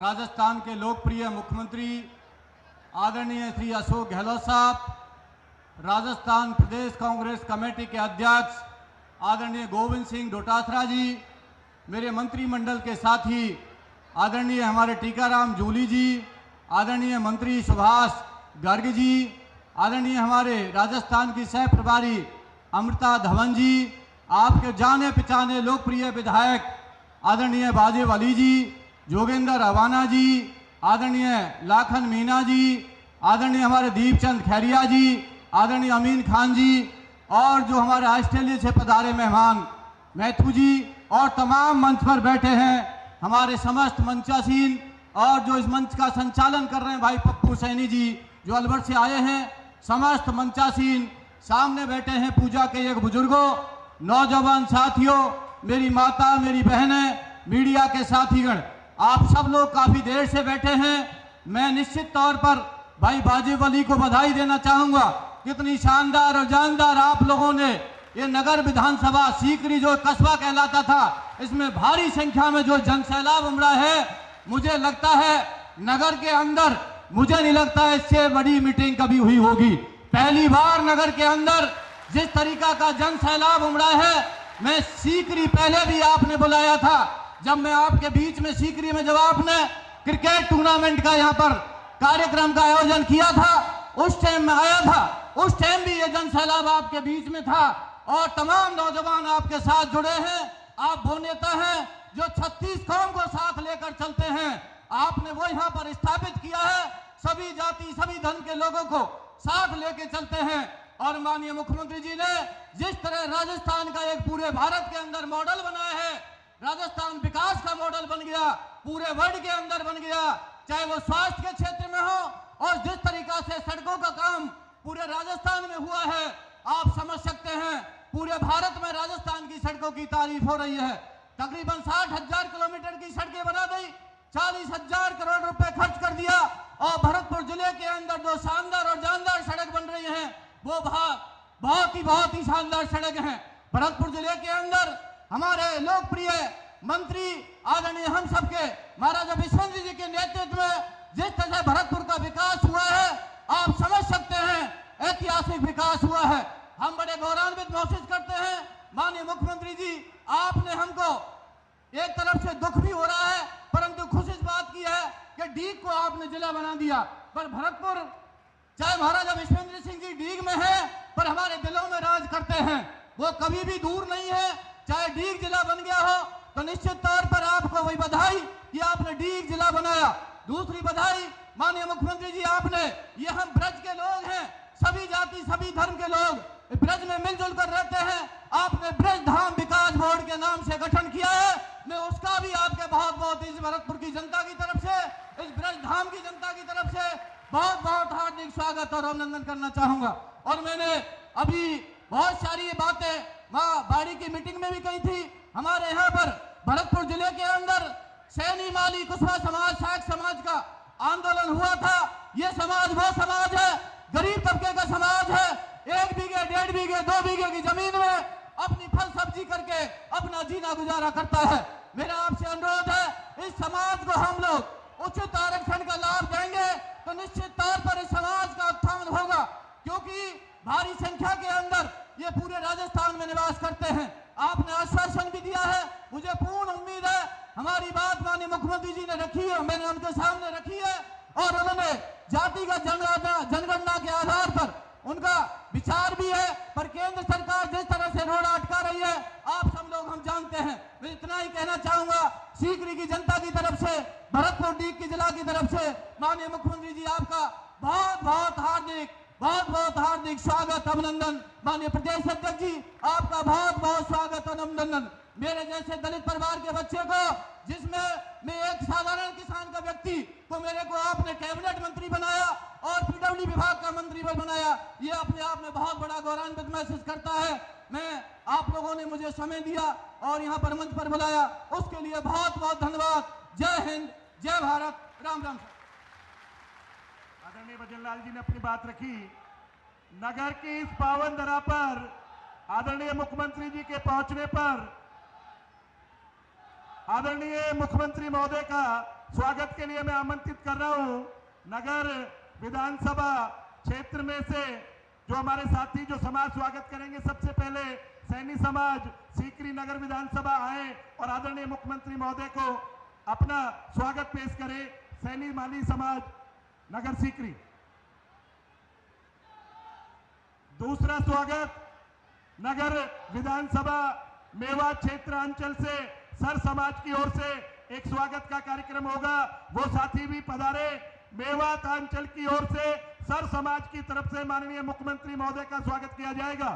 राजस्थान के लोकप्रिय मुख्यमंत्री आदरणीय श्री अशोक गहलोत साहब, राजस्थान प्रदेश कांग्रेस कमेटी के अध्यक्ष आदरणीय गोविंद सिंह डोटासरा जी, मेरे मंत्रिमंडल के साथी आदरणीय हमारे टीकाराम जूली जी, आदरणीय मंत्री सुभाष गर्ग जी, आदरणीय हमारे राजस्थान की सह प्रभारी अमृता धवन जी, आपके जाने पहचाने लोकप्रिय विधायक आदरणीय बाजेब अली जी, जोगेंद्र अवाना जी, आदरणीय लाखन मीना जी, आदरणीय हमारे दीपचंद खैरिया जी, आदरणीय अमीन खान जी, और जो हमारे ऑस्ट्रेलिया से पधारे मेहमान मैथू जी, और तमाम मंच पर बैठे हैं हमारे समस्त मंचासीन, और जो इस मंच का संचालन कर रहे हैं भाई पप्पू सैनी जी जो अलवर से आए हैं, समस्त मंचासीन, सामने बैठे हैं पूजा के एक बुजुर्गों, नौजवान साथियों, मेरी माता, मेरी बहनें, मीडिया के साथीगण, आप सब लोग काफी देर से बैठे हैं। मैं निश्चित तौर पर भाई बाजेब अली को बधाई देना चाहूंगा। कितनी शानदार और जानदार आप लोगों ने ये नगर विधानसभा सीकरी जो कस्बा कहलाता था, इसमें भारी संख्या में जो जनसैलाब उमड़ा है, मुझे लगता है नगर के अंदर, मुझे नहीं लगता इससे बड़ी मीटिंग कभी हुई होगी। पहली बार नगर के अंदर जिस तरीका का जनसैलाब उमड़ा है, मैं सीकरी पहले भी आपने बुलाया था, जब मैं आपके बीच में सीकरी में जब आपने क्रिकेट टूर्नामेंट का यहाँ पर कार्यक्रम का आयोजन किया था, उस टाइम में आया था, उस टाइम भी ये जनसैलाब आपके बीच में था, और तमाम नौजवान आपके साथ जुड़े हैं। आप वो नेता हैं जो 36 कौम को साथ लेकर चलते हैं, आपने वो यहाँ पर स्थापित किया है, सभी जाति सभी धर्म के लोगों को साथ लेके चलते हैं। और माननीय मुख्यमंत्री जी ने जिस तरह राजस्थान का एक पूरे भारत के अंदर मॉडल बनाया है, राजस्थान विकास का मॉडल बन गया, पूरे वर्ल्ड के अंदर बन गया, चाहे वो स्वास्थ्य के क्षेत्र में हो, और जिस तरीका से सड़कों का काम पूरे राजस्थान में हुआ है, आप समझ सकते हैं पूरे भारत में राजस्थान की सड़कों की तारीफ हो रही है। तकरीबन 60,000 किलोमीटर की सड़कें बना दी, 40,000 करोड़ रुपए खर्च कर दिया, और भरतपुर जिले के अंदर जो शानदार और जानदार सड़क बन रही है, वो बहुत ही शानदार सड़क है। भरतपुर जिले के अंदर हमारे लोकप्रिय मंत्री आदरणीय हम सबके महाराजा विश्वेंद्र जी के नेतृत्व में जिस तरह से भरतपुर का विकास हुआ है, आप समझ सकते हैं ऐतिहासिक विकास हुआ है। हम बड़े गौरवान्वित महसूस करते हैं माननीय मुख्यमंत्री जी, आपने हमको एक तरफ से दुख भी हो रहा है, परंतु खुशी इस बात की है कि डीग को आपने जिला बना दिया। पर भरतपुर, चाहे महाराजा विश्वेंद्र सिंह जी डीग में है, पर हमारे दिलों में राज करते हैं, वो कभी भी दूर नहीं है। चाहे डीग जिला बन गया हो तो निश्चित तौर पर आपको वही बधाई कि आपने डीग जिला बनाया। दूसरी बधाई माननीय मुख्यमंत्री जी, आपने, ये हम ब्रज के लोग हैं, सभी जाति सभी धर्म के लोग ब्रज में मिलजुल कर रहते हैं, आपने ब्रज धाम विकास बोर्ड के नाम से गठन किया है। मैं उसका भी आपके बहुत इस भरतपुर की जनता की तरफ से, इस ब्रज धाम की जनता की तरफ से बहुत हार्दिक स्वागत और अभिनंदन करना चाहूंगा। और मैंने अभी बहुत सारी बातें माँ बाड़ी की मीटिंग में भी कही थी। हमारे यहाँ पर भरतपुर जिले के अंदर सैनी माली कुशवा समाज, साख समाज का आंदोलन हुआ था। ये समाज वो समाज है, गरीब तबके का समाज है, 1 बीघे 1.5 बीघे 2 बीघे की जमीन में अपनी फल सब्जी करके अपना जीना गुजारा करता है। मेरा आपसे अनुरोध है, इस समाज को हम लोग उचित आरक्षण का लाभ देंगे तो निश्चित तौर पर इस समाज का उत्थान होगा, क्योंकि भारी संख्या के अंदर ये पूरे राजस्थान में निवास करते हैं। आपने आश्वासन भी दिया है, मुझे पूर्ण उम्मीद है हमारी बात माननीय मुख्यमंत्री जी ने रखी है, मैंने उनके सामने रखी है, और उन्होंने जातिगत जनगणना के आधार पर उनका विचार भी है। पर केंद्र सरकार जिस तरह से रोड़ा अटका रही है, आप सब लोग हम जानते हैं। मैं इतना ही कहना चाहूंगा सीकरी की जनता की तरफ से, भरतपुर डीग की जिला की तरफ से माननीय मुख्यमंत्री जी आपका बहुत हार्दिक स्वागत अभिनंदन। माननीय प्रदेश अध्यक्ष जी आपका बहुत स्वागत और अभिनंदन। मेरे जैसे दलित परिवार के बच्चे को, जिसमें मैं एक साधारण किसान का व्यक्ति को, मेरे को आपने कैबिनेट मंत्री बनाया और पीडब्ल्यू विभाग का मंत्री बनाया, ये अपने आप में बहुत बड़ा गौरवान्वित महसूस करता है। मैं, आप लोगों ने मुझे समय दिया और यहाँ पर मंच पर बुलाया, उसके लिए बहुत धन्यवाद। जय हिंद, जय भारत, राम राम। आदरणीय भजनलाल जी ने अपनी बात रखी। नगर की इस पावन धरा पर आदरणीय मुख्यमंत्री जी के पहुंचने पर आदरणीय मुख्यमंत्री महोदय का स्वागत के लिए मैं आमंत्रित कर रहा हूं नगर विधानसभा क्षेत्र में से जो हमारे साथी जो समाज स्वागत करेंगे। सबसे पहले सैनी समाज सीकरी नगर विधानसभा आए और आदरणीय मुख्यमंत्री महोदय को अपना स्वागत पेश करें। सैनी माली समाज नगर सीकरी। दूसरा स्वागत नगर विधानसभा मेवात क्षेत्रांचल से सर समाज की ओर से एक स्वागत का कार्यक्रम होगा, वो साथी भी पधारे। मेवात अंचल की ओर से सर समाज की तरफ से माननीय मुख्यमंत्री महोदय का स्वागत किया जाएगा।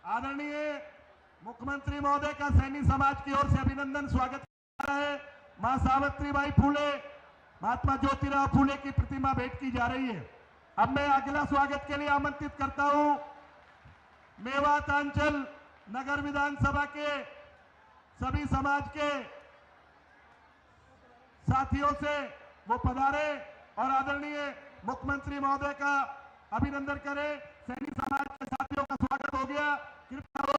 आदरणीय मुख्यमंत्री महोदय का सैनी समाज की ओर से अभिनंदन स्वागत कर रहा है। मां सावित्रीबाई फूले, महात्मा ज्योतिराव फूले की प्रतिमा भेंट की जा रही है। अब मैं अगला स्वागत के लिए आमंत्रित करता हूं मेवात अंचल नगर विधानसभा के सभी समाज के साथियों से वो पधारे और आदरणीय मुख्यमंत्री महोदय का अभिनंदन करें। सैनी समाज के साथियों का स्वागत हो गया। कृपया वो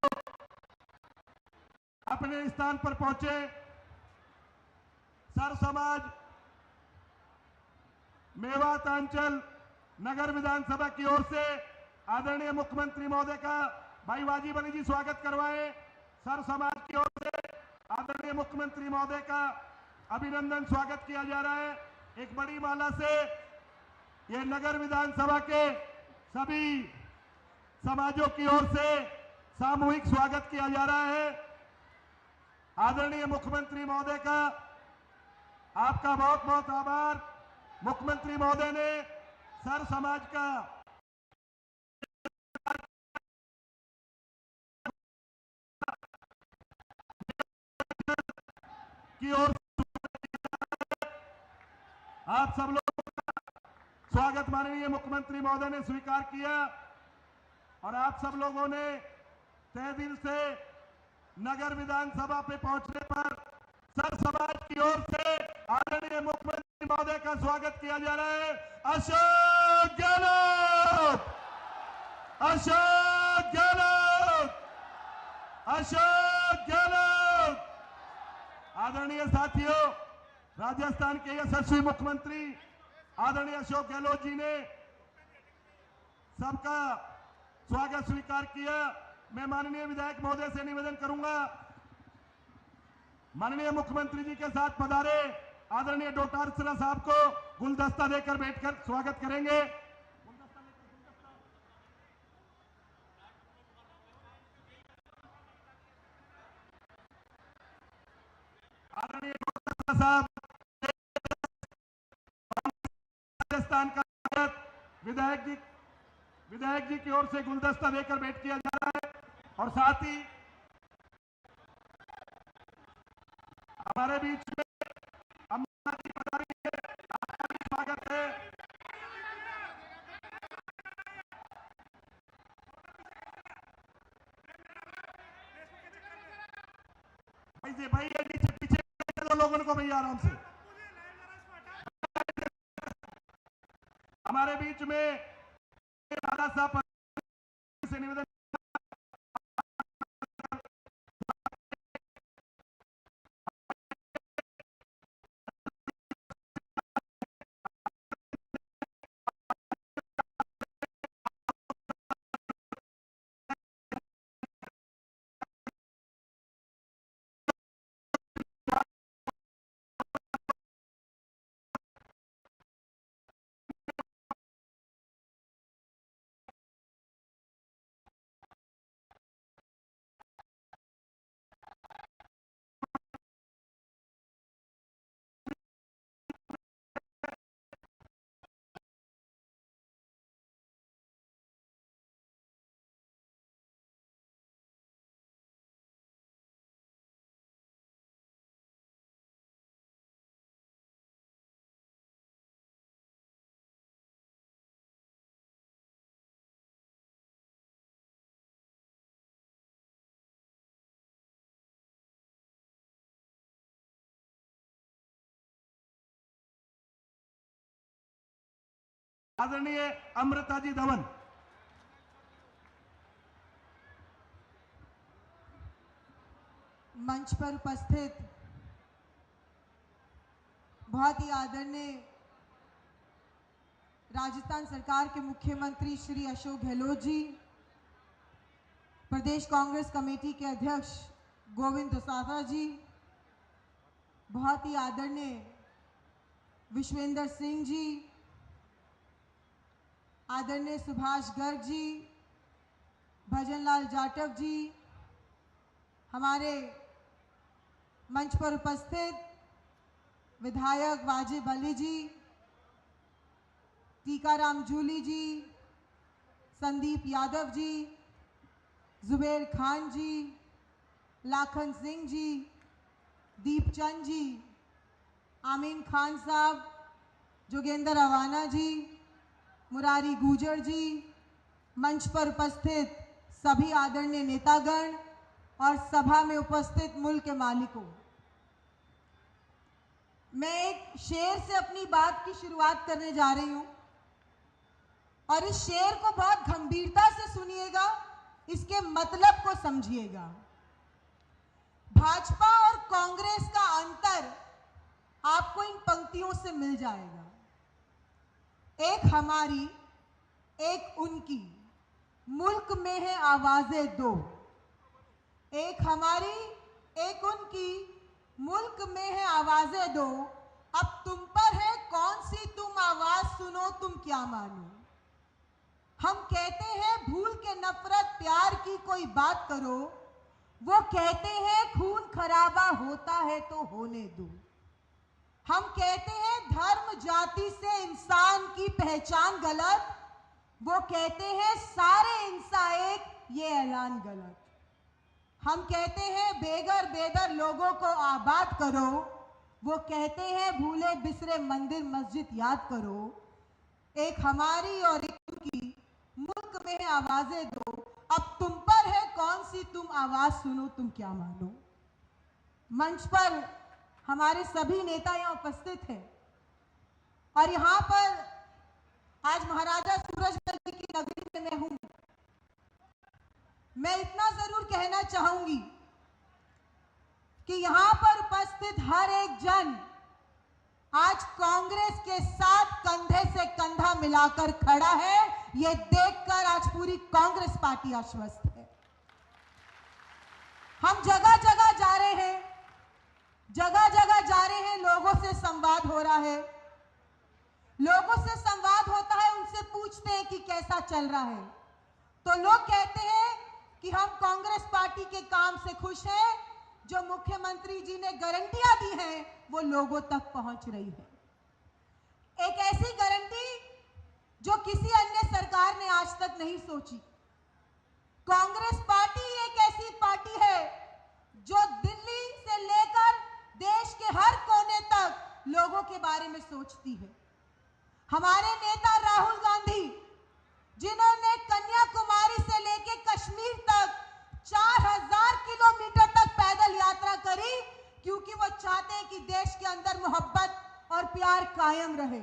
अपने स्थान पर पहुंचे। सर समाज मेवात अंचल नगर विधानसभा की ओर से आदरणीय मुख्यमंत्री महोदय का भाई वाजिब अली जी स्वागत करवाएं। सर समाज की ओर से आदरणीय मुख्यमंत्री महोदय का अभिनंदन स्वागत किया जा रहा है। एक बड़ी माला से यह नगर विधानसभा के सभी समाजों की ओर से सामूहिक स्वागत किया जा रहा है। आदरणीय मुख्यमंत्री महोदय का आपका बहुत बहुत आभार। मुख्यमंत्री महोदय ने सर समाज का की ओर आप सब लोग स्वागत माननीय मुख्यमंत्री महोदय ने स्वीकार किया और आप सब लोगों ने तहे दिल से नगर विधानसभा पे पहुंचने पर सर समाज की ओर से आदरणीय मुख्यमंत्री महोदय का स्वागत किया जा रहा है। अशोक गहलोत, अशोक गहलोत, अशोक गहलोत। आदरणीय साथियों, राजस्थान के यशस्वी मुख्यमंत्री आदरणीय अशोक गहलोत जी ने सबका स्वागत स्वीकार किया। मैं माननीय विधायक महोदय से निवेदन करूंगा, माननीय मुख्यमंत्री जी के साथ पधारे आदरणीय डोटासरा साहब को गुलदस्ता देकर बैठकर स्वागत करेंगे। आदरणीय डोटासरा साहब, राजस्थान का विधायक जी की ओर से गुलदस्ता देकर भेंट किया जा रहा है और साथ ही हमारे बीच में अम्मा जी पधारी है, आपका भी स्वागत है। भाई ये नीचे पीछे दो लोगों को भैया आराम से। हमारे बीच में राणा साहब से निवेदन आदरणीय अमृता जी धवन। मंच पर उपस्थित बहुत ही आदरणीय राजस्थान सरकार के मुख्यमंत्री श्री अशोक गहलोत जी, प्रदेश कांग्रेस कमेटी के अध्यक्ष गोविंद दोतात्रा जी, बहुत ही आदरणीय विश्वेंद्र सिंह जी, आदरणीय सुभाष गर्ग जी, भजनलाल जाटव जी, हमारे मंच पर उपस्थित विधायक वाजिब अली जी, टीकाराम जूली जी, संदीप यादव जी, जुबेर खान जी, लाखन सिंह जी, दीपचंद जी, आमीन खान साहब, जोगेंद्र अवाना जी, मुरारी गुजर जी, मंच पर उपस्थित सभी आदरणीय नेतागण और सभा में उपस्थित मुल्क के मालिकों, मैं एक शेर से अपनी बात की शुरुआत करने जा रही हूं और इस शेर को बहुत गंभीरता से सुनिएगा, इसके मतलब को समझिएगा। भाजपा और कांग्रेस का अंतर आपको इन पंक्तियों से मिल जाएगा। एक हमारी, एक उनकी, मुल्क में है आवाजें दो। एक हमारी, एक उनकी, मुल्क में है आवाजें दो। अब तुम पर है कौन सी तुम आवाज सुनो तुम क्या मानो। हम कहते हैं भूल के नफरत प्यार की कोई बात करो, वो कहते हैं खून खराबा होता है तो होने दो। हम कहते हैं धर्म जाति से इंसान की पहचान गलत, वो कहते हैं सारे इंसान एक, ये ऐलान गलत। हम कहते हैं बेघर बेदर लोगों को आबाद करो, वो कहते हैं भूले बिसरे मंदिर मस्जिद याद करो। एक हमारी और एक उनकी, मुल्क में आवाजें दो। अब तुम पर है कौन सी तुम आवाज सुनो तुम क्या मानो। मंच पर हमारे सभी नेता यहां उपस्थित हैं और यहां पर आज महाराजा सूरजमल जी की नगरी में मैं हूं। मैं इतना जरूर कहना चाहूंगी कि यहां पर उपस्थित हर एक जन आज कांग्रेस के साथ कंधे से कंधा मिलाकर खड़ा है। यह देखकर आज पूरी कांग्रेस पार्टी आश्वस्त है। हम जगह जगह जा रहे हैं, जगह जगह जा रहे हैं, लोगों से संवाद हो रहा है, लोगों से संवाद होता है, उनसे पूछते हैं कि कैसा चल रहा है, तो लोग कहते हैं कि हम कांग्रेस पार्टी के काम से खुश हैं। जो मुख्यमंत्री जी ने गारंटियां दी हैं वो लोगों तक पहुंच रही है। एक ऐसी गारंटी जो किसी अन्य सरकार ने आज तक नहीं सोची। कांग्रेस पार्टी एक ऐसी पार्टी है जो दिल्ली से लेकर देश के हर कोने तक लोगों के बारे में सोचती है। हमारे नेता राहुल गांधी, जिन्होंने कन्याकुमारी से लेकर कश्मीर तक 4000 किलोमीटर तक पैदल यात्रा करी, क्योंकि वो चाहते हैं कि देश के अंदर मोहब्बत और प्यार कायम रहे।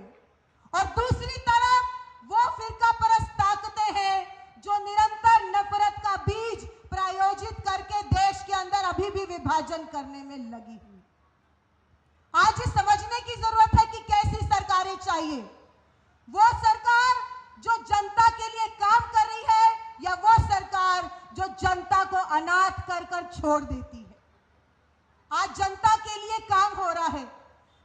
और दूसरी तरफ वो फिरका परस्त ताकतें हैं जो निरंतर नफरत का बीज प्रायोजित करके देश के अंदर अभी भी विभाजन करने में लगी हुई। आज ये समझने की जरूरत है कि कैसी सरकारें चाहिए। वो सरकार जो जनता के लिए काम कर रही है या वो सरकार जो जनता को अनाथ कर कर छोड़ देती है। आज जनता के लिए काम हो रहा है।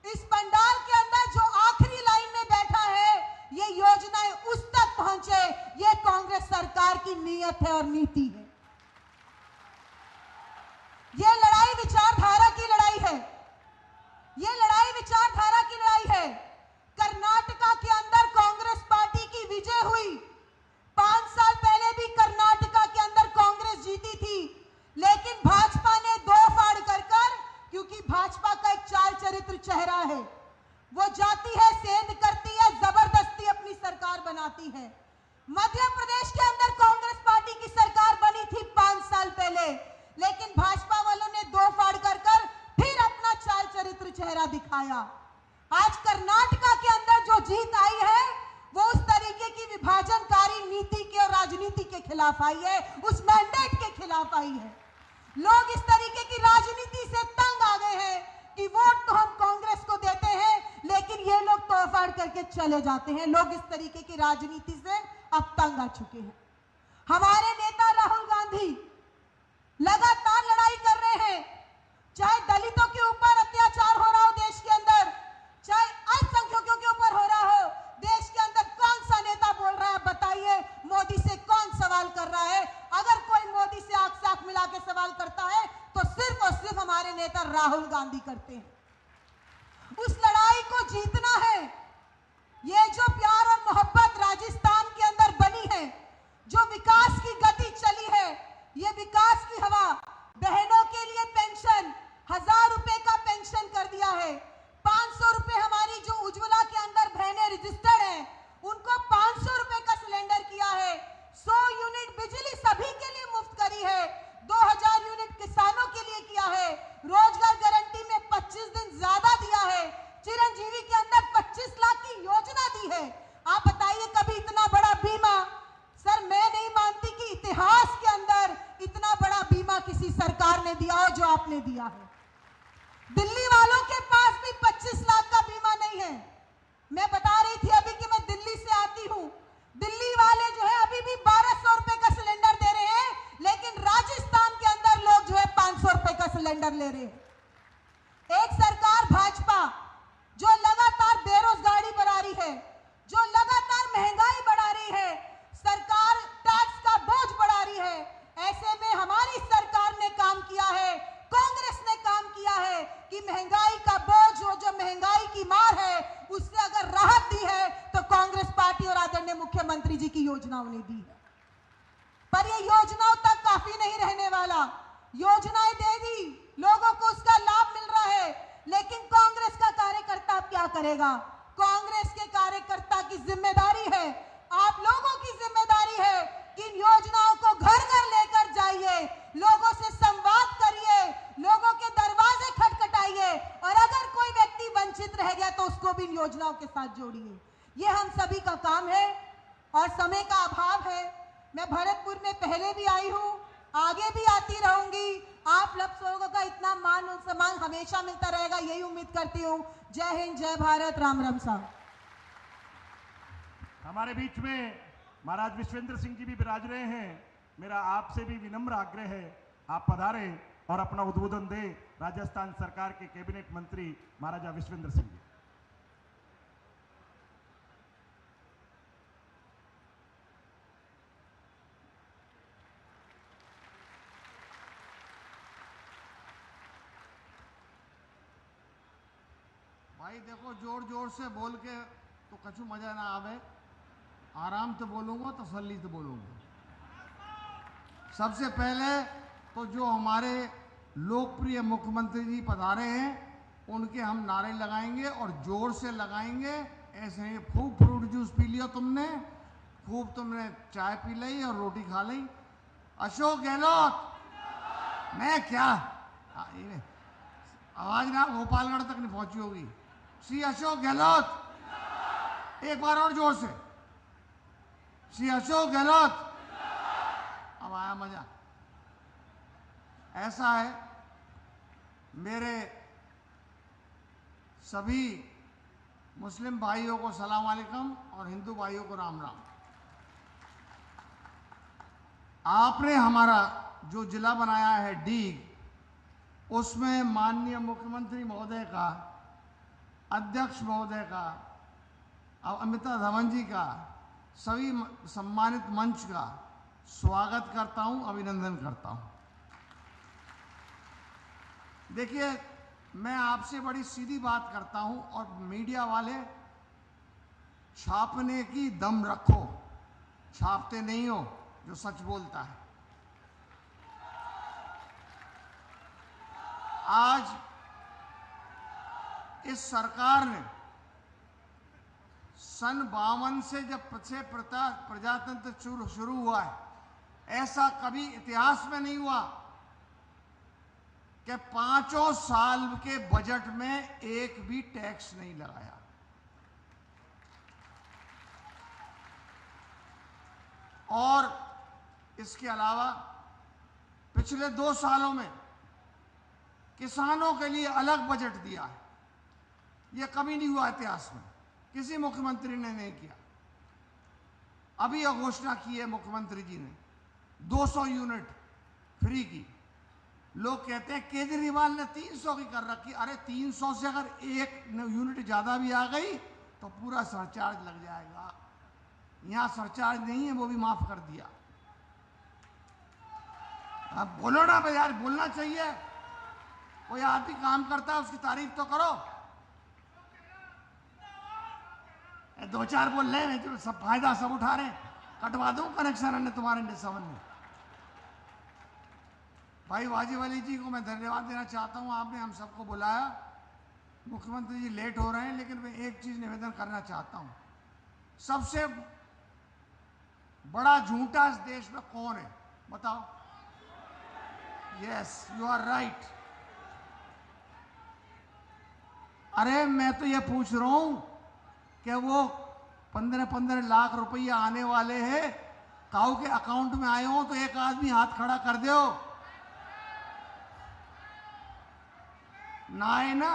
इस पंडाल के अंदर जो आखिरी लाइन में बैठा है, ये योजनाएं उस तक पहुंचे, ये कांग्रेस सरकार की नीयत है और नीति है। ये लड़ाई विचारधारा की लड़ाई है। ये लड़ाई विचारधारा की लड़ाई है। कर्नाटका के अंदर कांग्रेस पार्टी की विजय हुई। 5 साल पहले भी कर्नाटका के अंदर कांग्रेस जीती थी, लेकिन भाजपा ने दो फाड़ कर कर, क्योंकि भाजपा का एक चाल चरित्र चेहरा है, वो जाती है, सेंध करती है, जबरदस्ती अपनी सरकार बनाती है। मध्य प्रदेश के अंदर कांग्रेस पार्टी की सरकार बनी राजनीति के खिलाफ आई है, उस मैंडेट के खिलाफ आई है। लोग इस तरीके की राजनीति से तंग आ गए हैं कि वोट तो हम कांग्रेस को देते हैं, लेकिन ये लोग तोड़फाड़ करके चले जाते हैं। लोग इस तरीके की राजनीति से अब तंग आ चुके हैं। हमारे नेता राहुल गांधी लगातार लड़ाई कर रहे हैं, चाहे दलितों के ऊपर अत्याचार हो रहा हो देश के अंदर, चाहे अल्पसंख्यकों के ऊपर हो रहा हो देश के अंदर। कौन सा नेता बोल रहा है? बताइए, मोदी से कौन सवाल कर रहा है? अगर कोई मोदी से आंख से आंख मिला के सवाल करता है तो सिर्फ और सिर्फ हमारे नेता राहुल गांधी करते हैं। उस लड़ाई को जीतना है। ये जो प्यार और मोहब्बत राजस्थान के अंदर बनी है, जो विकास की गति चली है, ये विकास की हवा, बहनों के लिए पेंशन 1000 रुपए का पेंशन कर दिया है। 500 रुपए हमारी जो उज्ज्वला के अंदर बहनें रजिस्टर्ड हैं, उनको 500 रुपए का सिलेंडर किया है। 100 यूनिट बिजली सभी के लिए मुफ्त करी है। 2000 यूनिट किसानों के लिए किया है। रोजगार गारंटी में 25 दिन ज्यादा दिया है। चिरंजीवी के अंदर 25 लाख की योजना दी है। आप बताइए, कभी इतना बड़ा बीमा? सर, मैं नहीं मानती कि इतिहास के अंदर इतना बड़ा बीमा किसी सरकार ने दिया हो जो आपने दिया है। दिल्ली वालों के पास भी 25 लाख का बीमा नहीं है। मैं बता रही थी अभी कि मैं दिल्ली से आती हूं। दिल्ली वाले जो है अभी भी 1200 रुपए का सिलेंडर दे रहे हैं, लेकिन राजस्थान के अंदर लोग जो है 500 रुपए का सिलेंडर ले रहे हैं। एक सरकार भाजपा जो लगातार बेरोजगारी बढ़ा रही है, जो लगातार महंगाई बढ़ा रही है, सरकार टैक्स का बोझ बढ़ा रही है। ऐसे में हमारी सरकार ने काम किया है, कांग्रेस ने काम किया है कि महंगाई का बोझ, जो महंगाई की मार है, उससे अगर राहत दी है तो कांग्रेस पार्टी और आदरणीय मुख्यमंत्री जी की योजनाओं ने दी है। पर ये योजनाओं तक काफी नहीं रहने वाला। योजनाएं दे दी, लोगों को उसका लाभ मिल रहा है, लेकिन कांग्रेस का कार्यकर्ता अब क्या करेगा? कांग्रेस के कार्यकर्ता की जिम्मेदारी है, आप लोगों की जिम्मेदारी है कि इन योजनाओं को घर घर लेकर जाइए, लोगों से संवाद करिए, लोगों के दरवाजे खटखटाइए, और अगर कोई व्यक्ति वंचित रह गया तो उसको भी इन योजनाओं के साथ जोड़िए। ये हम सभी का काम है और समय का अभाव है। मैं भरतपुर में पहले भी आई हूँ, आगे भी आती रहूंगी। आप लोगों का इतना मान और सम्मान हमेशा मिलता रहेगा, यही उम्मीद करती हूँ। जय हिंद, जय भारत, राम राम साहब। हमारे बीच में महाराज विश्वेंद्र सिंह जी भी विराज रहे हैं। मेरा आपसे भी विनम्र आग्रह है, आप पधारे और अपना उद्बोधन दे राजस्थान सरकार के कैबिनेट मंत्री महाराजा विश्वेंद्र सिंह जी। भाई देखो, जोर जोर से बोल के तो कछु मजा ना आवे। आराम से बोलूँगा, तसल्ली से बोलूँगा। सबसे पहले तो जो हमारे लोकप्रिय मुख्यमंत्री जी पधारे हैं, उनके हम नारे लगाएंगे और जोर से लगाएंगे। ऐसे ही खूब फ्रूट जूस पी लिया तुमने, खूब तुमने चाय पी ली और रोटी खा ली। अशोक गहलोत, मैं क्या आवाज ना गोपालगढ़ तक नहीं पहुंची होगी। श्री अशोक गहलोत, एक बार और जोर से, श्री अशोक गहलोत। अब आया मजा। ऐसा है, मेरे सभी मुस्लिम भाइयों को सलाम वालेकुम और हिंदू भाइयों को राम राम। आपने हमारा जो जिला बनाया है डीग, उसमें माननीय मुख्यमंत्री महोदय का, अध्यक्ष महोदय का, अमिताभ धवन जी का, सभी सम्मानित मंच का स्वागत करता हूं, अभिनंदन करता हूं। देखिए, मैं आपसे बड़ी सीधी बात करता हूं और मीडिया वाले छापने की दम रखो, छापते नहीं हो जो सच बोलता है। आज इस सरकार ने सन 52 से जब से प्रजातंत्र शुरू हुआ है, ऐसा कभी इतिहास में नहीं हुआ कि 5 साल के बजट में एक भी टैक्स नहीं लगाया। और इसके अलावा पिछले 2 सालों में किसानों के लिए अलग बजट दिया है। यह कभी नहीं हुआ इतिहास में, किसी मुख्यमंत्री ने नहीं किया। अभी यह घोषणा की है मुख्यमंत्री जी ने 200 यूनिट फ्री की। लोग कहते हैं केजरीवाल ने 300 की कर रखी। अरे 300 से अगर 1 यूनिट ज्यादा भी आ गई तो पूरा सरचार्ज लग जाएगा। यहां सरचार्ज नहीं है, वो भी माफ कर दिया। अब बोलो ना भाई यार, बोलना चाहिए। कोई आदमी काम करता है उसकी तारीफ तो करो। 2-4 बोल रहे हैं जो सब फायदा सब उठा रहे हैं। कटवा दूं कनेक्शन ने तुम्हारे निसवन में। भाई वाजीवाली जी को मैं धन्यवाद देना चाहता हूं, आपने हम सबको बुलाया। मुख्यमंत्री जी लेट हो रहे हैं, लेकिन मैं एक चीज निवेदन करना चाहता हूं। सबसे बड़ा झूठा इस देश में कौन है बताओ? Yes, you are right. अरे मैं तो ये पूछ रहा हूं कि वो 15-15 लाख रुपया आने वाले हैं, काऊ के अकाउंट में आए हो तो एक आदमी हाथ खड़ा कर दो। ना आए ना।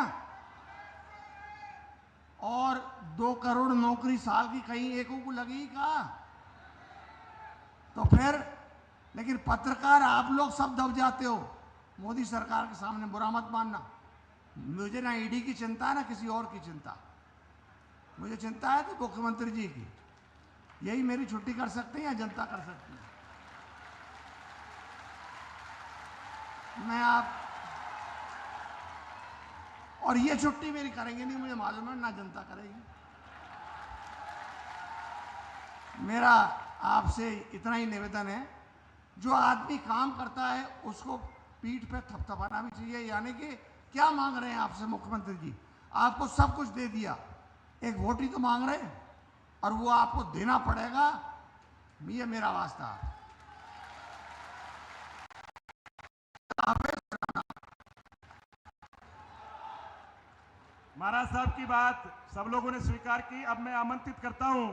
और 2 करोड़ नौकरी साल की कहीं एकों को लगी का? तो फिर लेकिन पत्रकार आप लोग सब दब जाते हो मोदी सरकार के सामने। बुरा मत मानना। मुझे ना ईडी की चिंता है ना किसी और की चिंता। मुझे चिंता है तो मुख्यमंत्री जी की। यही मेरी छुट्टी कर सकते हैं या जनता कर सकती है? मैं आप और ये छुट्टी मेरी करेंगे नहीं, मुझे मालूम है ना जनता करेगी। मेरा आपसे इतना ही निवेदन है, जो आदमी काम करता है उसको पीठ पे थपथपाना भी चाहिए। यानी कि क्या मांग रहे हैं आपसे मुख्यमंत्री जी? आपको सब कुछ दे दिया, एक वोट ही तो मांग रहे हैं और वो आपको देना पड़ेगा। ये मेरा वास्ता। महाराज साहब की बात सब लोगों ने स्वीकार की। अब मैं आमंत्रित करता हूं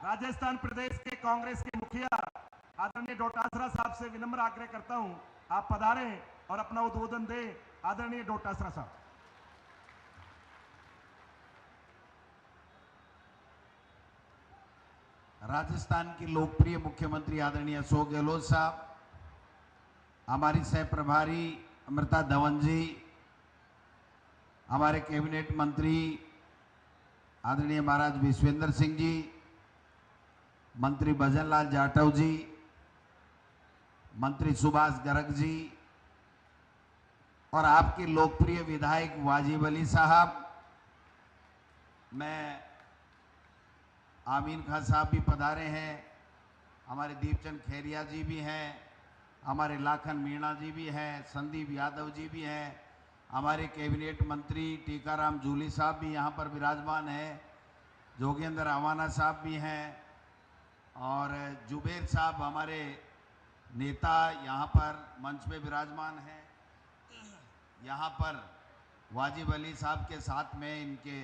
राजस्थान प्रदेश के कांग्रेस के मुखिया आदरणीय डोटासरा साहब से विनम्र आग्रह करता हूं, आप पधारें और अपना उद्बोधन दें। आदरणीय डोटासरा साहब। राजस्थान के लोकप्रिय मुख्यमंत्री आदरणीय अशोक गहलोत साहब, हमारी सह प्रभारी अमृता धवन जी, हमारे कैबिनेट मंत्री आदरणीय महाराज विश्वेंद्र सिंह जी, मंत्री भजनलाल जाटव जी, मंत्री सुभाष गर्ग जी और आपके लोकप्रिय विधायक वाजिब अली साहब, मैं आमीन खान साहब भी पधारे हैं, हमारे दीपचंद खैरिया जी भी हैं, हमारे लाखन मीणा जी भी हैं, संदीप यादव जी भी हैं, हमारे कैबिनेट मंत्री टीकाराम जूली साहब भी यहाँ पर विराजमान हैं, जोगेंद्र अवाना साहब भी हैं और जुबेर साहब हमारे नेता यहाँ पर मंच पे विराजमान हैं। यहाँ पर वाजिब अली साहब के साथ में इनके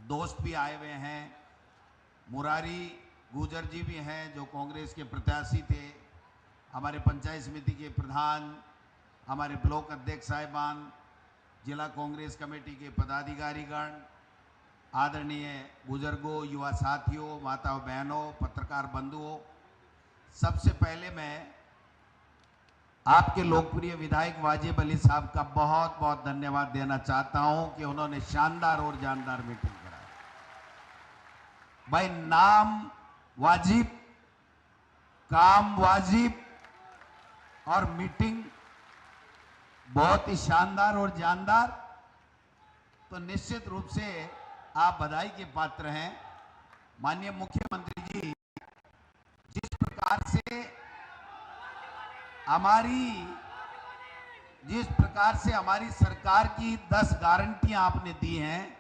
दोस्त भी आए हुए हैं। मुरारी गुजर जी भी हैं जो कांग्रेस के प्रत्याशी थे, हमारे पंचायत समिति के प्रधान, हमारे ब्लॉक अध्यक्ष साहिबान, जिला कांग्रेस कमेटी के पदाधिकारीगण, आदरणीय बुजुर्गों, युवा साथियों, माताओं बहनों, पत्रकार बंधुओं, सबसे पहले मैं आपके लोकप्रिय विधायक वाजिब अली साहब का बहुत बहुत धन्यवाद देना चाहता हूं कि उन्होंने शानदार और जानदार मीटिंग कराई। भाई नाम वाजिब, काम वाजिब और मीटिंग बहुत ही शानदार और जानदार, तो निश्चित रूप से आप बधाई के पात्र हैं। माननीय मुख्यमंत्री जी, जिस प्रकार से हमारी सरकार की 10 गारंटियां आपने दी हैं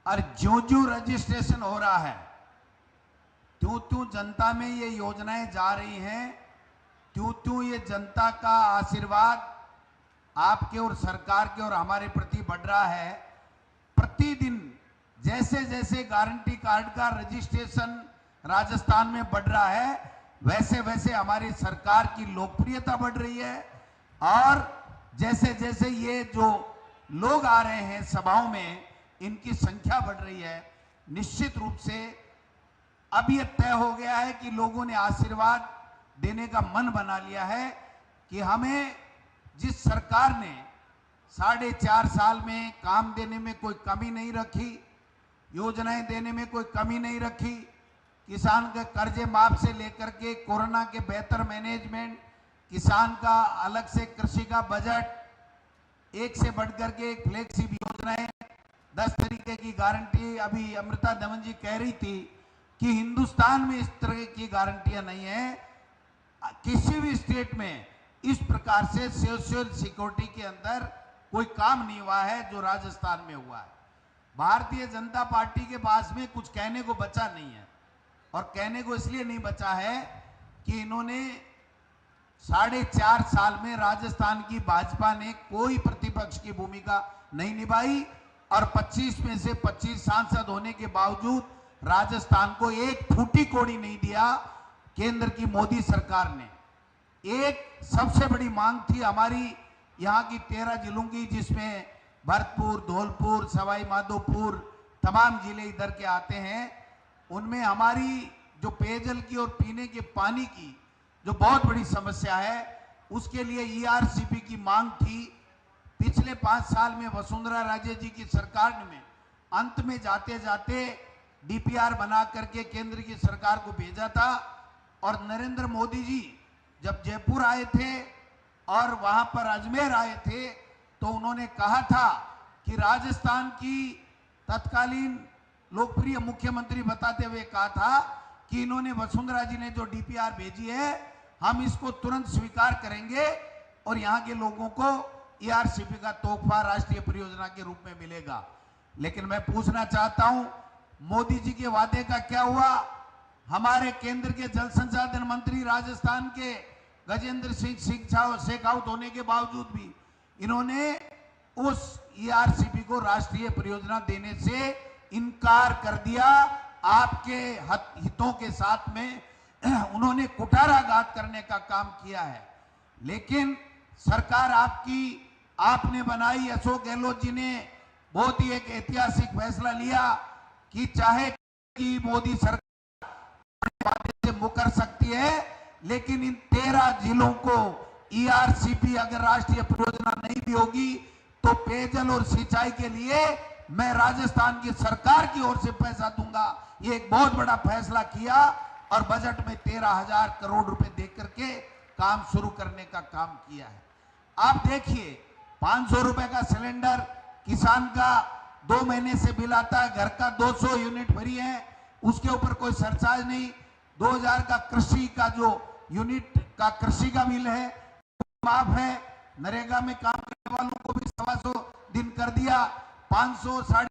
और ज्यों-ज्यों रजिस्ट्रेशन हो रहा है, त्यों-त्यों जनता में ये योजनाएं जा रही हैं, त्यों-त्यों ये जनता का आशीर्वाद आपके और सरकार के और हमारे प्रति बढ़ रहा है। प्रतिदिन जैसे जैसे गारंटी कार्ड का रजिस्ट्रेशन राजस्थान में बढ़ रहा है, वैसे वैसे हमारी सरकार की लोकप्रियता बढ़ रही है और जैसे जैसे ये जो लोग आ रहे हैं सभाओं में, इनकी संख्या बढ़ रही है। निश्चित रूप से अब ये तय हो गया है कि लोगों ने आशीर्वाद देने का मन बना लिया है कि हमें जिस सरकार ने 4.5 साल में काम देने में कोई कमी नहीं रखी, योजनाएं देने में कोई कमी नहीं रखी, किसान के कर्जे माफ से लेकर के कोरोना के बेहतर मैनेजमेंट, किसान का अलग से कृषि का बजट, एक से बढ़कर के एक फ्लेक्सिबल योजनाएं, 10 तरीके की गारंटी। अभी अमृता दमन जी कह रही थी कि हिंदुस्तान में इस तरह की गारंटियां नहीं है, किसी भी स्टेट में इस प्रकार से सोशल सिक्योरिटी के अंदर कोई काम नहीं हुआ है जो राजस्थान में हुआ है। भारतीय जनता पार्टी के पास में कुछ कहने को बचा नहीं है, और कहने को इसलिए नहीं बचा है कि इन्होंने 4.5 साल में राजस्थान की भाजपा ने कोई प्रतिपक्ष की भूमिका नहीं निभाई, और 25 में से 25 सांसद होने के बावजूद राजस्थान को एक फूटी कौड़ी नहीं दिया केंद्र की मोदी सरकार ने। एक सबसे बड़ी मांग थी हमारी यहाँ की 13 जिलों की, जिसमें भरतपुर, धौलपुर, सवाई माधोपुर तमाम जिले इधर के आते हैं। उनमें हमारी जो पेयजल की और पीने के पानी की जो बहुत बड़ी समस्या है, उसके लिए ईआरसीपी की मांग थी। पिछले 5 साल में वसुंधरा राजे जी की सरकार ने अंत में जाते जाते डीपीआर बना करके केंद्र की सरकार को भेजा था, और नरेंद्र मोदी जी जब जयपुर आए थे और वहां पर अजमेर आए थे तो उन्होंने कहा था कि राजस्थान की तत्कालीन लोकप्रिय मुख्यमंत्री बताते हुए कहा था कि इन्होंने वसुंधरा जी ने जो डीपीआर भेजी है, हम इसको तुरंत स्वीकार करेंगे और यहाँ के लोगों को ईआरसीपी का तोहफा राष्ट्रीय परियोजना के रूप में मिलेगा। लेकिन मैं पूछना चाहता हूं, मोदी जी के वादे का क्या हुआ? हमारे केंद्र के जल संसाधन मंत्री राजस्थान के गजेंद्र सिंह शेखावत होने के बावजूद भी इन्होंने उस ईआरसीपी को राष्ट्रीय परियोजना देने से इनकार कर दिया। आपके हितों के साथ में उन्होंने कुठाराघात करने का काम किया है। लेकिन सरकार आपने बनाई, अशोक गहलोत जी ने बहुत ही एक ऐतिहासिक फैसला लिया कि चाहे कि मोदी सरकार से मुकर सकती है, लेकिन इन 13 जिलों को ईआरसीपी अगर राष्ट्रीय परियोजना नहीं भी होगी तो पेयजल और सिंचाई के लिए मैं राजस्थान की सरकार की ओर से पैसा दूंगा। ये एक बहुत बड़ा फैसला किया और बजट में 13,000 करोड़ रुपए देकर के काम शुरू करने का काम किया है। आप देखिए, 500 रुपए का सिलेंडर किसान का 2 महीने से बिल आता है, घर का 200 यूनिट फ्री है, उसके ऊपर कोई सरचार्ज नहीं। 2000 का कृषि का जो यूनिट का कृषि का बिल है माफ है। नरेगा में काम करने वालों को भी 125 दिन कर दिया। 500 साढ़े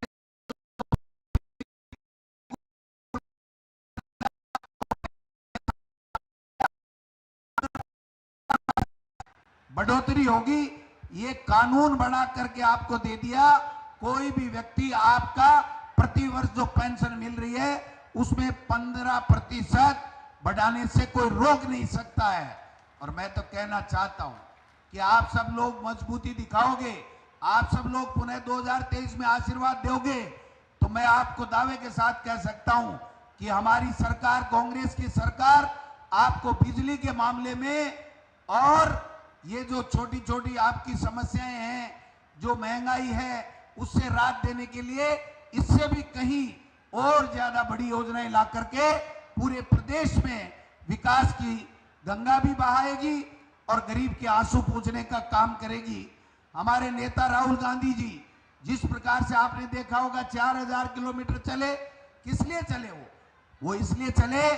बढ़ोतरी होगी, ये कानून बना करके आपको दे दिया। कोई भी व्यक्ति आपका प्रतिवर्ष जो पेंशन मिल रही है उसमें 15% बढ़ाने से कोई रोक नहीं सकता है। और मैं तो कहना चाहता हूं कि आप सब लोग मजबूती दिखाओगे, आप सब लोग पुनः 2023 में आशीर्वाद दोगे, तो मैं आपको दावे के साथ कह सकता हूं कि हमारी सरकार, कांग्रेस की सरकार, आपको बिजली के मामले में और ये जो छोटी छोटी आपकी समस्याएं हैं, जो महंगाई है, उससे राहत देने के लिए इससे भी कहीं और ज्यादा बड़ी योजनाएं ला करके पूरे प्रदेश में विकास की गंगा भी बहाएगी और गरीब के आंसू पूंछने का काम करेगी। हमारे नेता राहुल गांधी जी जिस प्रकार से आपने देखा होगा 4000 किलोमीटर चले, किस लिए चले? वो इसलिए चले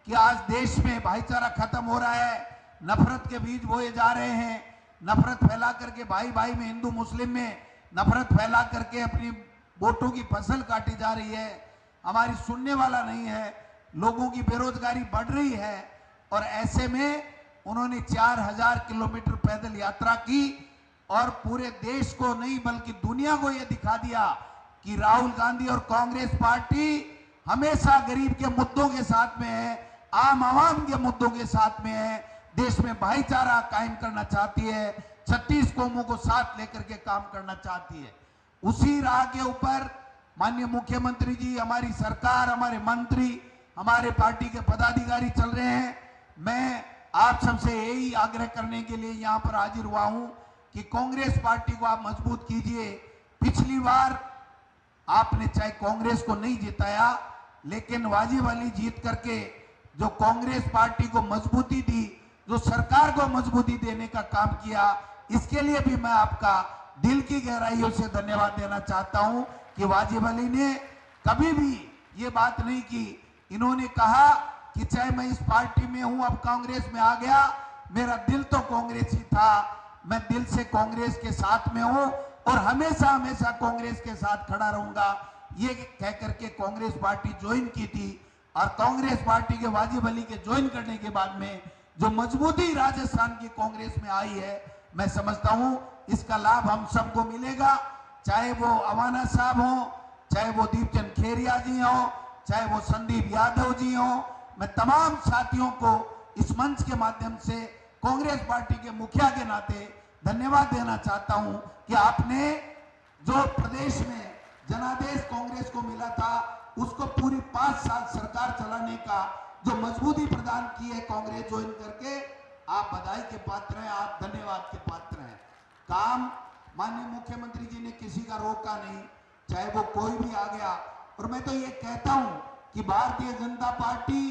कि आज देश में भाईचारा खत्म हो रहा है, नफरत के बीज बोए जा रहे हैं, नफरत फैला करके भाई भाई में, हिंदू मुस्लिम में नफरत फैला करके अपनी वोटों की फसल काटी जा रही है। हमारी सुनने वाला नहीं है, लोगों की बेरोजगारी बढ़ रही है, और ऐसे में उन्होंने 4000 किलोमीटर पैदल यात्रा की और पूरे देश को नहीं बल्कि दुनिया को यह दिखा दिया कि राहुल गांधी और कांग्रेस पार्टी हमेशा गरीब के मुद्दों के साथ में है। आम आवाम के मुद्दों के साथ में है, देश में भाईचारा कायम करना चाहती है, 36 कौमों को साथ लेकर के काम करना चाहती है। उसी राह के ऊपर माननीय मुख्यमंत्री जी, हमारी सरकार, हमारे मंत्री, हमारे पार्टी के पदाधिकारी चल रहे हैं। मैं आप सबसे यही आग्रह करने के लिए यहां पर हाजिर हुआ हूं कि कांग्रेस पार्टी को आप मजबूत कीजिए। पिछली बार आपने चाहे कांग्रेस को नहीं जिताया, लेकिन वाजिब अली जीत करके जो कांग्रेस पार्टी को मजबूती दी, जो सरकार को मजबूती देने का काम किया, इसके लिए भी मैं आपका दिल की गहराइयों से धन्यवाद देना चाहता हूं कि वाजिब अली ने कभी भी ये बात नहीं की। इन्होंने कहा कि चाहे मैं इस पार्टी में हूं, अब कांग्रेस में आ गया, मेरा दिल तो कांग्रेस ही था, मैं दिल से कांग्रेस के साथ में हूं और हमेशा हमेशा कांग्रेस के साथ खड़ा रहूंगा। ये कह करके कांग्रेस पार्टी ज्वाइन की थी और कांग्रेस पार्टी के वाजिब अली के ज्वाइन करने के बाद में जो मजबूती राजस्थान की कांग्रेस में आई है, मैं समझता हूं इसका लाभ हम सबको मिलेगा। चाहे वो अवाना साहब हो, चाहे वो दीपचंद खेरिया जी हो, चाहे वो संदीप यादव जी हो, मैं तमाम साथियों को इस मंच के माध्यम से कांग्रेस पार्टी के मुखिया के नाते धन्यवाद देना चाहता हूं कि आपने जो प्रदेश में जनादेश कांग्रेस को मिला था, उसको पूरी 5 साल सरकार चलाने का जो मजबूती प्रदान की है कांग्रेस ज्वाइन करके, आप बधाई के पात्र हैं, आप धन्यवाद के पात्र हैं। काम माननीय मुख्यमंत्री जी ने किसी का रोका नहीं, चाहे वो कोई भी आ गया। और मैं तो ये कहता हूं कि भारतीय जनता पार्टी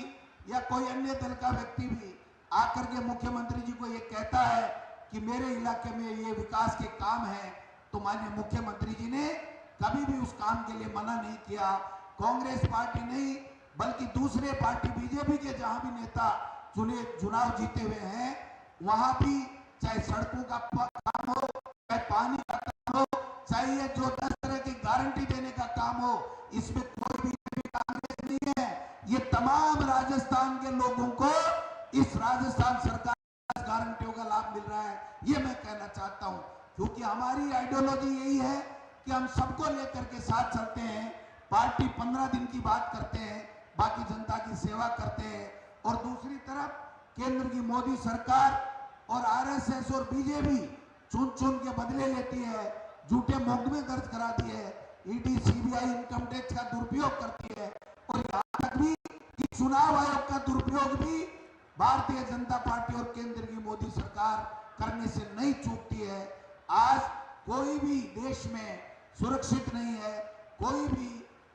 या कोई अन्य दल का व्यक्ति भी आकर के मुख्यमंत्री जी को ये कहता है कि मेरे इलाके में ये विकास के काम है, तो माननीय मुख्यमंत्री जी ने कभी भी उस काम के लिए मना नहीं किया। कांग्रेस पार्टी नहीं बल्कि दूसरे पार्टी बीजेपी के जहां भी नेता चुनाव जीते हुए हैं, वहां भी चाहे सड़कों का काम हो, चाहे पानी का काम हो, चाहे ये जो 10 तरह की गारंटी देने का काम हो, इसमें कोई भी कांग्रेस नहीं है। ये तमाम राजस्थान के लोगों को इस राजस्थान सरकार गारंटियों का लाभ मिल रहा है, ये मैं कहना चाहता हूं। क्योंकि हमारी आइडियोलॉजी यही है कि हम सबको लेकर के साथ चलते हैं। पार्टी 15 दिन की बात करते हैं, बाकी जनता की सेवा करते हैं। और दूसरी तरफ केंद्र की मोदी सरकार और आरएसएस और बीजेपी चुन चुन के बदले लेती है, झूठे मुकदमे दर्ज कराती है, ईडी सीबीआई इनकम टैक्स का दुरुपयोग करती है और यहां तक भी कि चुनाव आयोग का दुरुपयोग भी भारतीय जनता पार्टी और केंद्र की मोदी सरकार करने से नहीं चूकती है। आज कोई भी देश में सुरक्षित नहीं है, कोई भी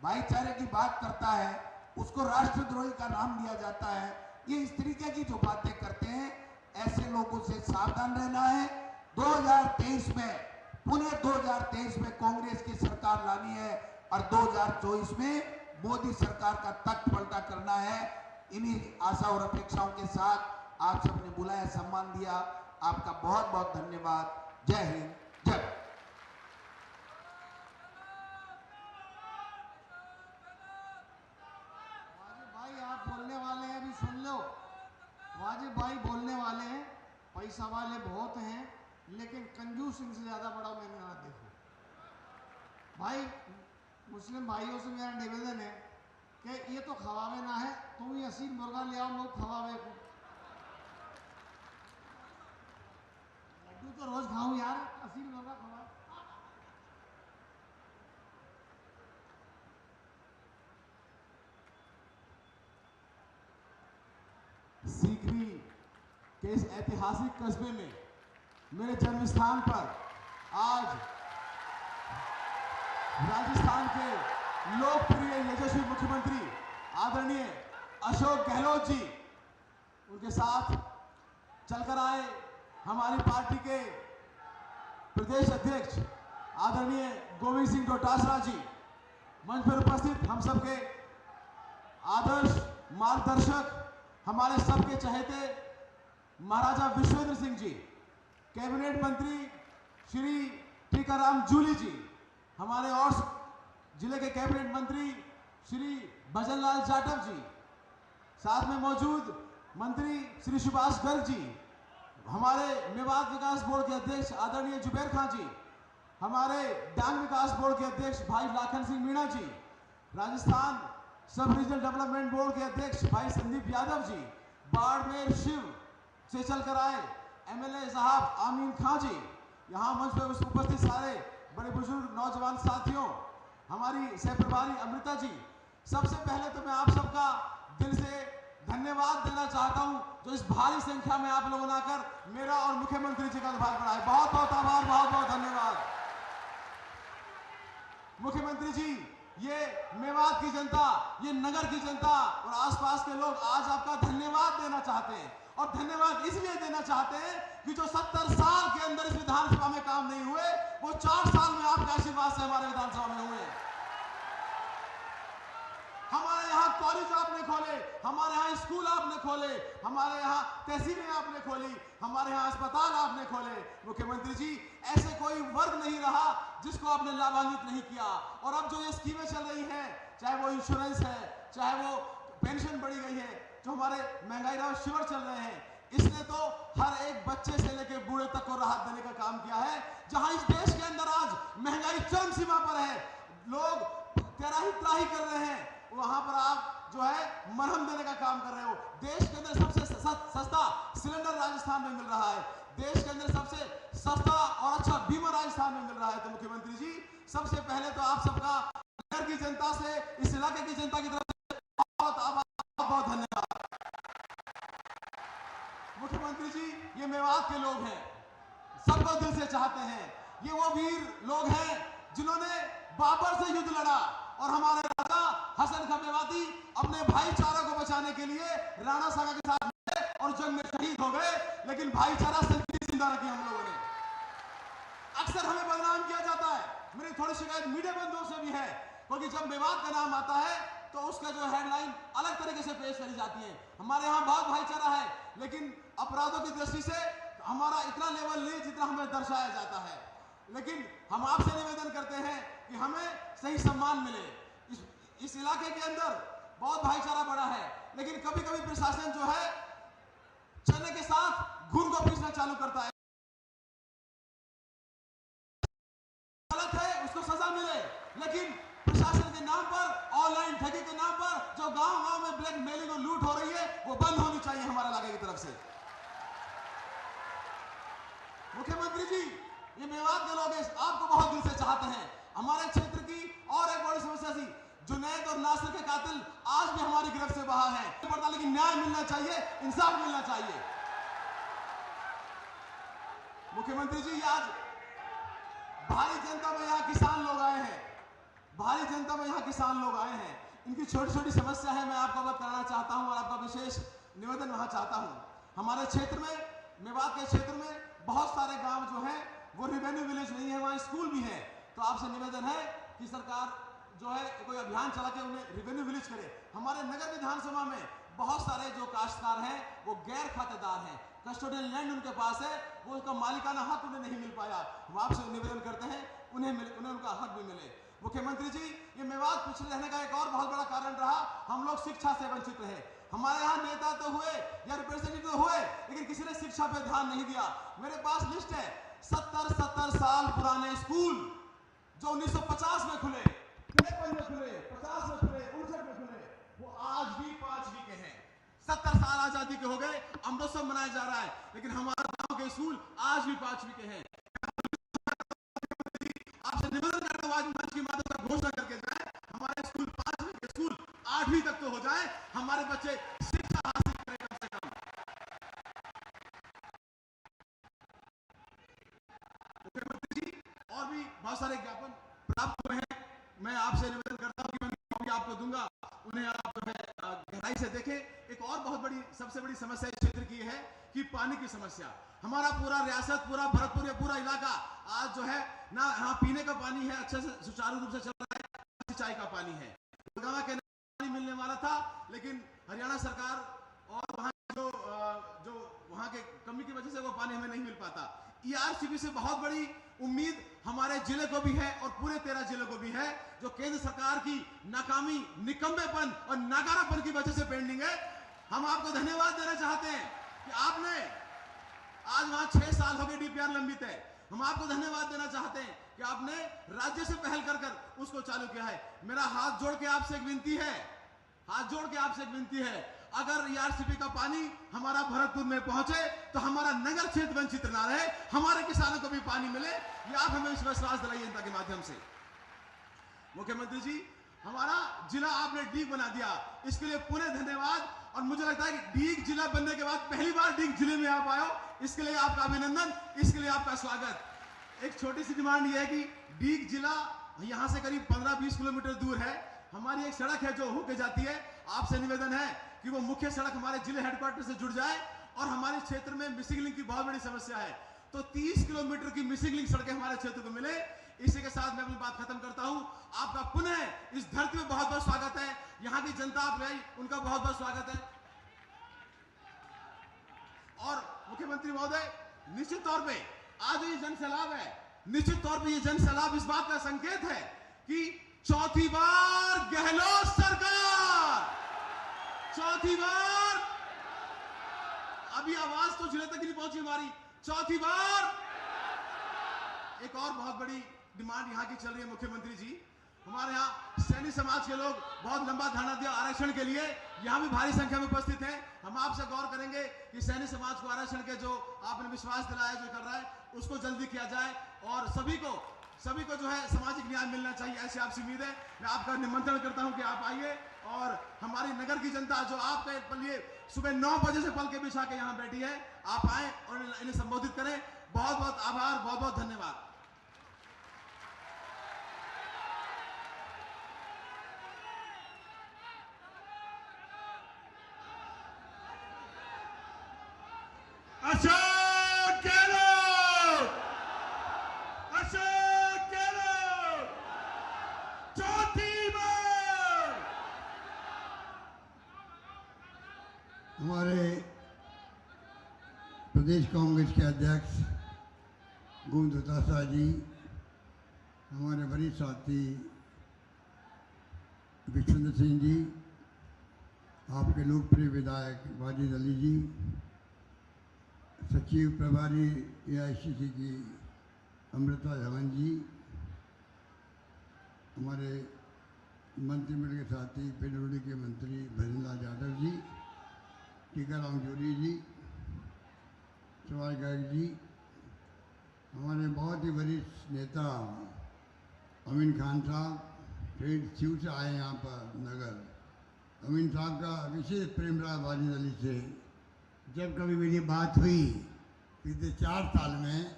भाईचारे की बात करता है उसको राष्ट्रद्रोही का नाम दिया जाता है। ये इस तरीके की जो बातें करते हैं, ऐसे लोगों से सावधान रहना है। 2023 में पुनः 2023 में कांग्रेस की सरकार लानी है और 2024 में मोदी सरकार का तख्त पलटा करना है। इन्हीं आशा और अपेक्षाओं के साथ आप सबने बुलाया, सम्मान दिया, आपका बहुत बहुत धन्यवाद। जय हिंद, जय। भाई आप बोलने वाले हैं, अभी सुन लो। वाजिब भाई बोलने वाले हैं, पैसा वाले बहुत हैं, लेकिन कंजूस इनसे ज्यादा बड़ा मैंने ना देखो। भाई मुस्लिम भाइयों से मेरा निवेदन है कि ये तो खवावे ना है, तुम ही असील मुर्गा ले आओ, लोग खवावे को। लड्डू तो रोज खाऊं यार, असील मुर्गा खवा। सीकरी के इस ऐतिहासिक कस्बे में मेरे जन्म स्थान पर आज राजस्थान के लोकप्रिय यशस्वी मुख्यमंत्री आदरणीय अशोक गहलोत जी, उनके साथ चलकर आए हमारी पार्टी के प्रदेश अध्यक्ष आदरणीय गोविंद सिंह डोटासरा जी, मंच पर उपस्थित हम सबके आदर्श मार्गदर्शक, हमारे सबके चहेते महाराजा विश्वेंद्र सिंह जी, कैबिनेट मंत्री श्री टीकाराम जूली जी, हमारे और जिले के कैबिनेट मंत्री श्री भजनलाल जाटव जी, साथ में मौजूद मंत्री श्री सुभाष गर्ग जी, हमारे मेवात विकास बोर्ड के अध्यक्ष आदरणीय जुबैर खां जी, हमारे डांग विकास बोर्ड के अध्यक्ष भाई लाखन सिंह मीणा जी, राजस्थान सब रीजनल डेवलपमेंट बोर्ड के अध्यक्ष भाई संदीप यादव जी, बाड़मेर शिव से चलकर आए एमएलए साहब आमीन खां जी, यहाँ मंच पर उपस्थित सारे बड़े बुजुर्ग नौजवान साथियों, हमारी सहप्रभारी अमृता जी, सबसे पहले तो मैं आप सबका दिल से धन्यवाद देना चाहता हूं जो इस भारी संख्या में आप लोगों ने आकर मेरा और मुख्यमंत्री जी का आभार बढ़ाए। बहुत बहुत आभार, बहुत बहुत धन्यवाद। मुख्यमंत्री जी, ये मेवात की जनता, ये नगर की जनता और आसपास के लोग आज आपका धन्यवाद देना चाहते हैं, और धन्यवाद इसलिए देना चाहते हैं कि जो 70 साल के अंदर इस विधानसभा में काम नहीं हुए, वो 4 साल में आपके आशीर्वाद से हमारे विधानसभा में हुए। हमारे यहाँ कॉलेज आपने खोले, हमारे यहाँ स्कूल आपने खोले, हमारे यहाँ तहसीलें आपने खोली, हमारे यहाँ अस्पताल आपने खोले। मुख्यमंत्री जी, ऐसे कोई वर्ग नहीं रहा जिसको आपने लाभान्वित नहीं किया। और अब जो ये स्कीमें चल रही हैं, चाहे वो इंश्योरेंस है, चाहे वो पेंशन बढ़ी गई है, जो हमारे महंगाई राहत शिविर चल रहे हैं, इसने तो हर एक बच्चे से लेकर बूढ़े तक को राहत देने का काम किया है। जहां इस देश के अंदर आज महंगाई चरम सीमा पर है, लोग त्राही कर रहे हैं, वहां पर आप जो है मरहम देने का काम कर रहे हो। देश के अंदर सबसे सस्ता सिलेंडर राजस्थान में मिल रहा है, देश के अंदर सबसे सस्ता और अच्छा बीमा राजस्थान में मिल रहा है। तो मुख्यमंत्री जी, सबसे पहले तो आप सबका नगर की जनता से, इस इलाके की जनता की तरफ से बहुत धन्यवाद। मुख्यमंत्री जी, ये मेवात के लोग हैं, सबको दिल से चाहते हैं। ये वो वीर लोग हैं जिन्होंने बाबर से युद्ध लड़ा और हमारे राजा हसन खां मेवाती अपने भाईचारा को बचाने के लिए राणा सागा के साथ मिले और जंग में शहीद हो गए, लेकिन भाईचारा जिंदा रखी हम लोगों ने। अक्सर हमें बदनाम किया जाता है, मेरी थोड़ी शिकायत मीडिया बंधुओं से भी है, क्योंकि जब मेवात का नाम आता है तो उसका जो हेडलाइन अलग तरीके से पेश करी जाती है। हमारे यहाँ बहुत भाईचारा है, लेकिन अपराधों की दृष्टि से हमारा इतना लेवल नहीं जितना हमें दर्शाया जाता है। लेकिन हम आपसे निवेदन करते हैं कि हमें सही सम्मान मिले। इस इलाके के अंदर बहुत भाईचारा बड़ा है, लेकिन कभी कभी प्रशासन जो है चने के साथ घुन को पीसना चालू करता है। गलत है, उसको सजा मिले, लेकिन प्रशासन के नाम पर, ऑनलाइन ठगी के नाम पर जो गांव-गांव में ब्लैक मेलिंग और लूट हो रही है, वो बंद होनी चाहिए हमारे इलाके की तरफ से। मुख्यमंत्री जी, ये मेवात के लोग आपको बहुत दिल से चाहते हैं। हमारे क्षेत्र की और एक बड़ी समस्या थी, जुनैद और नासिर के कातिल आज भी हमारी गिरफ्त से बाहर हैं, लेकिन न्याय मिलना चाहिए, इंसाफ मिलना चाहिए। मुख्यमंत्री जी, आज भारी जनता में यहाँ किसान लोग आए हैं, भारी जनता में यहाँ किसान लोग आए हैं, इनकी छोटी छोटी समस्या है, मैं आपको अवगत कराना चाहता हूँ और आपका विशेष निवेदन वहाँ चाहता हूँ। हमारे क्षेत्र में, मेवात के क्षेत्र में बहुत सारे गांव जो हैं वो रेवेन्यू विलेज नहीं है, वहाँ स्कूल भी है। तो आपसे निवेदन है कि सरकार जो है कोई अभियान चला के उन्हें रेवेन्यू विलेज करे। हमारे नगर विधानसभा में बहुत सारे जो काश्तकार हैं वो गैर खातेदार हैं, कस्टोडियल लैंड उनके पास है, वो उसका मालिकाना हक उन्हें नहीं मिल पाया। हम आपसे निवेदन करते हैं उन्हें उनका हक भी मिले। मुख्यमंत्री जी, ये मेवात पिछड़े रहने का एक और बहुत बड़ा कारण रहा, हम लोग शिक्षा से वंचित रहे। हमारे यहाँ नेता तो हुए या रिप्रेजेंटेटिव हुए, लेकिन किसी ने शिक्षा पे ध्यान नहीं दिया। मेरे पास लिस्ट है 70 साल पुराने स्कूल जो 1950 में खुले, 53 में खुले, 50 में खुले, 59 में खुले, वो आज भी 5वीं के हैं। 70 साल आजादी के हो गए, अमृतसर मनाया जा रहा है, लेकिन हमारे गांव के स्कूल आज भी 5वीं के हैं। आपसे निवेदन करते हुए आज मंच की माध्यम से घोषणा करके जाए, हमारे स्कूल 5वीं के स्कूल 8वीं तक तो हो जाए, हमारे बच्चे शिक्षा हासिल करें कम से कम। मुख्यमंत्री जी, और भी बहुत सारे ज्ञापन प्राप्त हुए हैं, मैं आपसे निवेदन करता हूं कि मैं कॉपी आपको दूंगा, उन्हें आप जो है गहराई से देखें। एक और बहुत बड़ी, सबसे बड़ी समस्या इस क्षेत्र की है कि पानी की समस्या। हमारा पूरा रियासत, पूरा भरतपुर, या पूरा इलाका आज जो है ना यहाँ पीने का पानी है, अच्छे से सुचारू रूप से चल रहा है, सिंचाई का पानी है, गंगा के पानी मिलने वाला था, लेकिन हरियाणा सरकार और वहाँ जो वहाँ के कमी की वजह से वो पानी हमें नहीं मिल पाता। ERCP से बहुत बड़ी उम्मीद हमारे जिले को भी है और पूरे 13 जिले को भी है, जो केंद्र सरकार की नाकामी, निकम्मेपन और नाकारापन की वजह से पेंडिंग है। हम आपको धन्यवाद देना चाहते हैं कि आपने आज वहां 6 साल हो गए DPR लंबित है, हम आपको धन्यवाद देना चाहते हैं कि आपने राज्य से पहल कर उसको चालू किया है। मेरा हाथ जोड़ के आपसे एक विनती है हाथ जोड़ के आपसे एक विनती है, अगर ईआरसीपी का पानी हमारा भरतपुर में पहुंचे तो हमारा नगर क्षेत्र वंचित ना रहे, हमारे किसानों को भी पानी मिले। ये आप हमें विश्वास दिलाइए जनता के माध्यम से। मुख्यमंत्री जी, हमारा जिला आपने डीग बना दिया, इसके लिए पुनः धन्यवाद। और मुझे लगता है कि डीग जिला बनने के बाद पहली बार डीग जिले में आप आए हो, इसके लिए आपका अभिनंदन, इसके लिए आपका स्वागत। एक छोटी सी डिमांड ये है कि डीग जिला यहां से करीब 15-20 किलोमीटर दूर है। हमारी एक सड़क है जो होके जाती है, आपसे निवेदन है कि वो मुख्य सड़क हमारे जिले हेडक्वार्टर से जुड़ जाए। और हमारे क्षेत्र में मिसिंग लिंक की बहुत बड़ी समस्या है, तो 30 किलोमीटर की मिसिंग लिंक सड़कें हमारे क्षेत्र को मिले। इसी के साथ मैं अपनी बात खत्म करता हूं। आपका पुनः इस धरती में बहुत बहुत स्वागत है। यहां की जनता आप रही, उनका बहुत बहुत स्वागत है। और मुख्यमंत्री महोदय, निश्चित तौर पे आज ये जन सैलाब है, निश्चित तौर पे ये जन सैलाब इस बात का संकेत है कि चौथी बार गहलोत सरकार, चौथी बार, अभी आवाज तो जिले तक नहीं पहुंची हमारी, चौथी बार। एक और बहुत बड़ी डिमांड यहाँ की चल रही है मुख्यमंत्री जी, हमारे यहाँ सैनी समाज के लोग बहुत लंबा धरना दिया आरक्षण के लिए, यहाँ भी भारी संख्या में उपस्थित हैं। हम आपसे गौर करेंगे कि सैनी समाज को आरक्षण के जो आपने विश्वास दिलाया, जो कर रहा है, उसको जल्दी किया जाए और सभी को जो है सामाजिक न्याय मिलना चाहिए, ऐसी आपसे उम्मीद है। मैं आपका निमंत्रण करता हूं कि आप आइए और हमारी नगर की जनता जो आपके लिए सुबह 9 बजे से पल के बिछा के यहाँ बैठी है, आप आए और इन्हें संबोधित करें। बहुत बहुत आभार, बहुत बहुत धन्यवाद। अशोक गहलोत, अशोक गहलोत, चौथी बार। हमारे प्रदेश कांग्रेस के अध्यक्ष गोविंद डोटासरा जी, हमारे वरिष्ठ साथी विश्वेंद्र सिंह जी, आपके लोकप्रिय विधायक वाजिद अली जी, सचिव प्रभारी एआईसीसी की अमृता धवन जी, हमारे मंत्रिमंडल के साथी पिंडोरी के मंत्री भजनलाल यादव जी, टीकाराम जोरी जी, सवाई गर्ग जी, हमारे बहुत ही वरिष्ठ नेता अमीन खान साहब, फिर शिव से आए यहाँ पर नगर। अमीन साहब का विशेष प्रेम रहा वाजिद अली से। जब कभी मेरी बात हुई पिछले 4 साल में,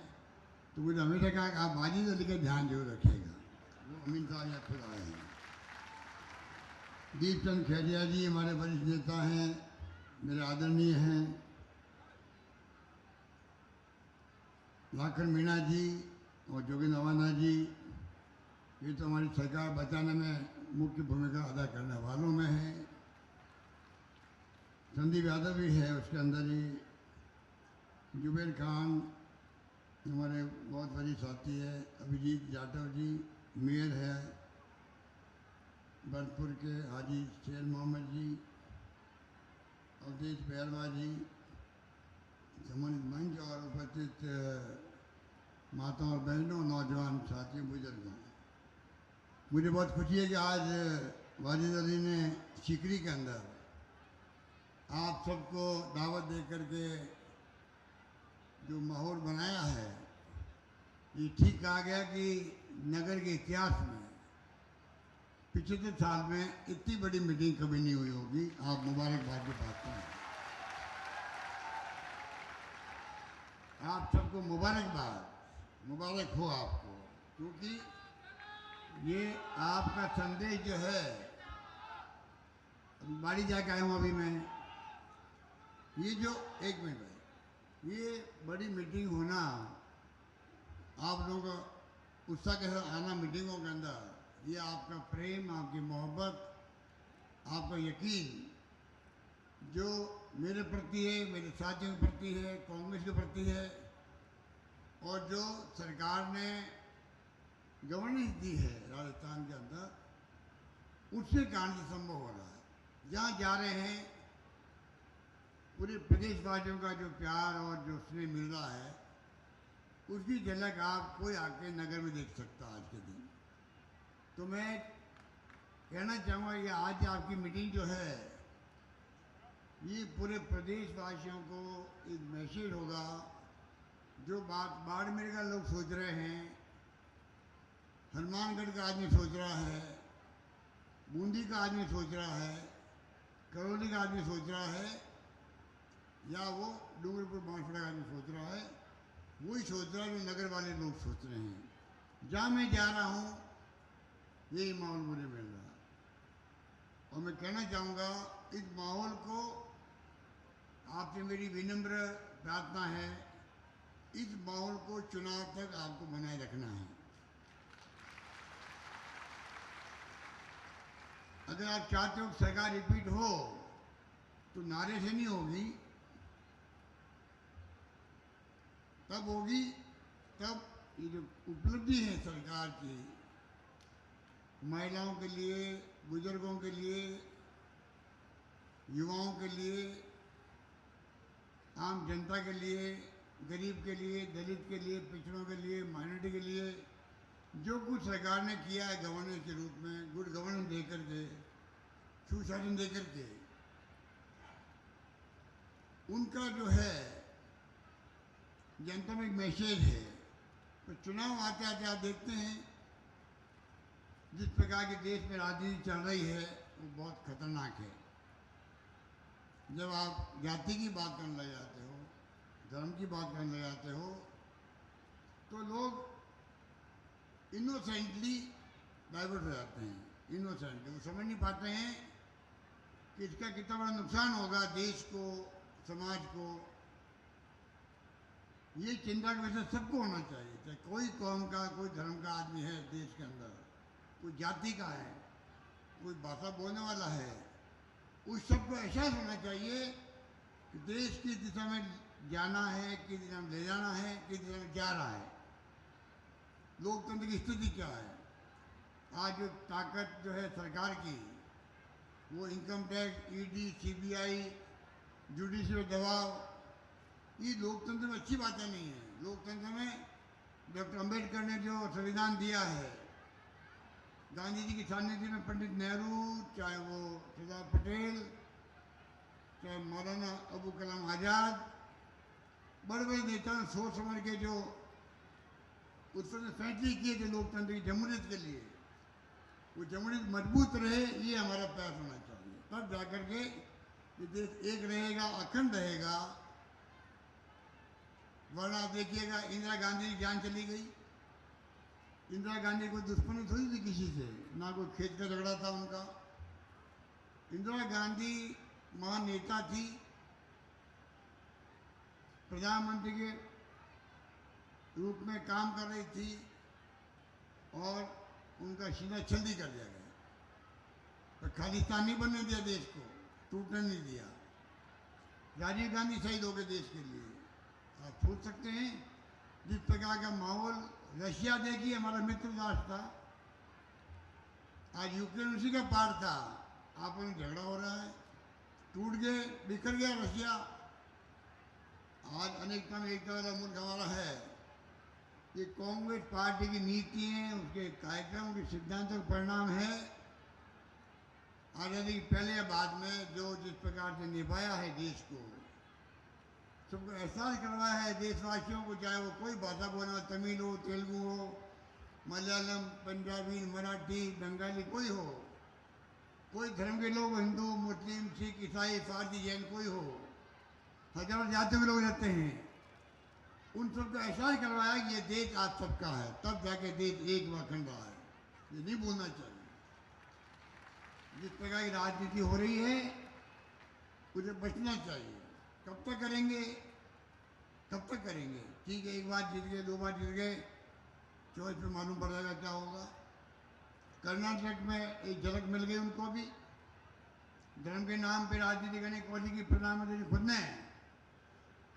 तो मुझे हमेशा कहा कि आप वाजिद अली का ध्यान जरूर रखिएगा। वो अमीन साहब यहाँ खुद आए हैं। दीपचंद खेरिया जी हमारे वरिष्ठ नेता हैं, मेरे आदरणीय हैं। लाखन मीणा जी और जोगिंद्र अवाना जी, ये तो हमारी सरकार बचाने में मुख्य भूमिका अदा करने वालों में हैं। संदीप यादव भी है उसके अंदर ही। जुबेर खान हमारे बहुत बड़ी साथी है। अभिजीत जाटव जी मेयर है भरतपुर के। हाजी शेर मोहम्मद जी, अवधेश बैरवा जी, सम्मानित मंच और उपस्थित माताओं और बहनों, नौजवान साथियों, बुजुर्गों, मुझे बहुत खुशी है कि आज वाजिद अली ने सीकरी के अंदर आप सबको दावत दे करके जो माहौल बनाया है, ये ठीक कहा गया कि नगर के इतिहास में पिछले साल में इतनी बड़ी मीटिंग कभी नहीं हुई होगी। आप मुबारकबाद की बात करें, आप सबको मुबारकबाद, मुबारक हो आपको, क्योंकि ये आपका संदेश जो है, बाड़ी जाके आया हूँ अभी मैं, ये जो 1 मिनट है, ये बड़ी मीटिंग होना, आप लोगों का उत्साह के साथ आना मीटिंगों के अंदर, ये आपका प्रेम, आपकी मोहब्बत, आपका यकीन जो मेरे प्रति है, मेरे साथियों के प्रति है, कांग्रेस के प्रति है, और जो सरकार ने गवर्नेंस दी है राजस्थान के अंदर, उसके कारण से संभव हो रहा है। जहाँ जा रहे हैं पूरे प्रदेशवासियों का जो प्यार और जो स्नेह मिल रहा है, उसकी झलक आप कोई आके नगर में देख सकता आज के दिन। तो मैं कहना चाहूँगा ये आज आपकी मीटिंग जो है ये पूरे प्रदेशवासियों को एक मैसेज होगा। जो बात बाड़मेर का लोग सोच रहे हैं, हनुमानगढ़ का आदमी सोच रहा है, बूंदी का आदमी सोच रहा है, करौली का आदमी सोच रहा है, या वो डूंगरपुर बांसवाड़ा का आदमी सोच रहा है, वही सोच रहा है जो नगर वाले लोग सोच रहे हैं। जहाँ मैं जा रहा हूँ यही माहौल मुझे मिल रहा है। और मैं कहना चाहूँगा इस माहौल को, आपसे मेरी विनम्र प्रार्थना है, इस माहौल को चुनाव तक आपको बनाए रखना है। अगर आप चाहते हो कि सरकार रिपीट हो तो नारे से नहीं होगी, तब होगी तब ये जो उपलब्धि है सरकार की महिलाओं के लिए, बुजुर्गों के लिए, युवाओं के लिए, आम जनता के लिए, गरीब के लिए, दलित के लिए, पिछड़ों के लिए, माइनॉरिटी के लिए जो कुछ सरकार ने किया है गवर्नेंस के रूप में, गुड गवर्नेंस दे करके, सुशासन दे करके, उनका जो है जनता में एक मैसेज है। तो चुनाव आते आते आप देखते हैं जिस प्रकार के देश में राजनीति चल रही है वो बहुत खतरनाक है। जब आप जाति की बात करने लग जाते हो, धर्म की बात करने लग जाते हो, तो लोग इनोसेंटली डाइवर्ट हो जाते हैं। इनोसेंटली वो समझ नहीं पाते हैं कि इसका कितना बड़ा नुकसान होगा देश को, समाज को। ये चिंता का विषय सबको होना चाहिए, चाहे कोई कौम का, कोई धर्म का आदमी है देश के अंदर, कोई जाति का है, कोई भाषा बोलने वाला है, उस सबको एहसास होना चाहिए कि देश किस दिशा में जाना है, किस दिशा में ले जाना है, किस दिशा में जा रहा है, लोकतंत्र की स्थिति क्या है। आज जो ताकत जो है सरकार की, वो income tax, ED, CBI, judicial दबाव, ये लोकतंत्र में अच्छी बातें नहीं है। लोकतंत्र में डॉक्टर अंबेडकर ने जो संविधान दिया है, गांधी जी की सानिध्य में पंडित नेहरू, चाहे वो सरदार पटेल, चाहे मौलाना अबुल कलाम आज़ाद, बड़े बड़े नेता ने सोच समझ के जो उस समय फैसले किए थे लोकतंत्र की जमहूरियत के लिए, वो जमहूरियत मजबूत रहे, ये हमारा प्रयास होना चाहिए। तब जाकर के ये देश एक रहेगा, अखंड रहेगा। वरना आप देखिएगा इंदिरा गांधी की जान चली गई। इंदिरा गांधी कोई दुश्मनी थोड़ी थी किसी से, ना कोई खेत का झगड़ा था उनका। इंदिरा गांधी महान नेता थी, प्रधानमंत्री के रूप में काम कर रही थी और उनका सीना छल्दी कर दिया गया। तो खालिस्तान नहीं बनने दिया, देश को टूटने नहीं दिया। राजीव गांधी शहीद हो गए देश के लिए। आप सोच सकते हैं जिस प्रकार का माहौल, रशिया देखिए हमारा मित्र राष्ट्र था, आज यूक्रेन उसी का पार्ट था, आपस में झगड़ा हो रहा है, टूट गए, बिखर गया रशिया। आज अनेकता में एकता वाला मुल्क हमारा है। ये कांग्रेस पार्टी की नीतियाँ, उसके कार्यक्रम, उनके सिद्धांतों का परिणाम है। आज़ादी के पहले या बाद में जो जिस प्रकार से निभाया है देश को, सबको एहसास करवाया है देशवासियों को, चाहे वो कोई भाषा बोलने वाला, तमिल हो, तेलुगु हो, मलयालम, पंजाबी, मराठी, बंगाली, कोई हो, कोई धर्म के लोग, हिंदू, मुस्लिम, सिख, ईसाई, फारसी, जैन, कोई हो, हजारों जातियों के लोग रहते हैं, उन सबको एहसास करवाया कि ये देश आप सबका है। तब जाके देश एक व अखंड रहा है। ये नहीं भूलना चाहिए। जिस प्रकार की राजनीति हो रही है उसे बचना चाहिए। कब तक करेंगे, कब तक करेंगे? ठीक है, एक बार जीत गए, दो बार जीत गए, चौथ में मालूम पड़ जाएगा क्या होगा। कर्नाटक में एक झलक मिल गई उनको भी। धर्म के नाम पे राजनीति करने की कोशिश की प्रधानमंत्री खुद ने।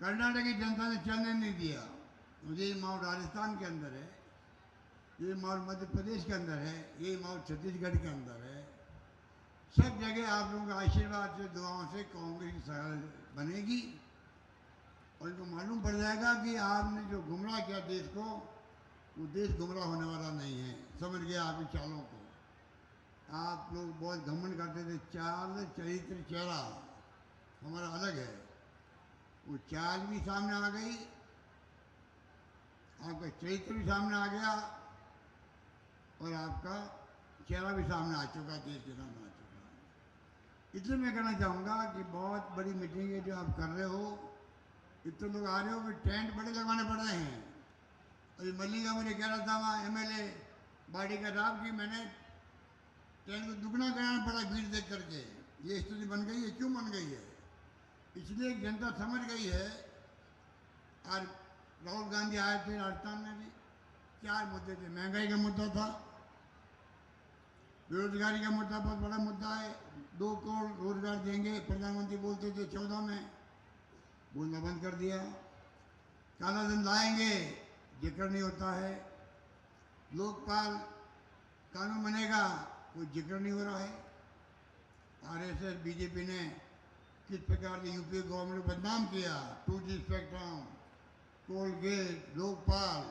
कर्नाटक की जनता ने चलने नहीं दिया। ये माहौल राजस्थान के अंदर है, ये माहौल मध्य प्रदेश के अंदर है, ये माहौल छत्तीसगढ़ के अंदर है। सब जगह आप लोगों का आशीर्वाद से, दुआओं से कांग्रेस की सरकार बनेगी और इनको मालूम पड़ जाएगा कि आपने जो गुमराह किया देश को, वो देश गुमराह होने वाला नहीं है। समझ गया आपकी चालों को। आप लोग बहुत घमंड करते थे, चाल चरित्र चेहरा हमारा अलग है। वो चाल भी सामने आ गई, आपका चरित्र भी सामने आ गया और आपका चेहरा भी सामने आ चुका, देश के सामने आ चुका। इसलिए मैं कहना चाहूँगा कि बहुत बड़ी मीटिंग है जो आप कर रहे हो, इतने लोग आ रहे हो कि टेंट बड़े लगवाने पड़ रहे हैं। और ये मल्लिका मुझे कह रहा था वहाँ MLA बाड़ी का साहब कि मैंने टेंट को दुगना कराना पड़ा भीड़ देख करके। ये स्थिति बन गई है, क्यों बन गई है? इसलिए जनता समझ गई है। और राहुल गांधी आए थे राजस्थान में भी, क्या मुद्दे थे? महंगाई का मुद्दा था, बेरोजगारी का मुद्दा बहुत बड़ा मुद्दा है। 2 करोड़ रोजगार देंगे प्रधानमंत्री बोलते थे 14 में, बोलना बंद कर दिया। काला धन लाएंगे, जिक्र नहीं होता है। लोकपाल कानून बनेगा, कोई जिक्र नहीं हो रहा है। RSS बीजेपी ने किस प्रकार से यूपी गवर्नमेंट को बदनाम किया, 2G स्पेक्ट्रम, कोलगेट, लोकपाल।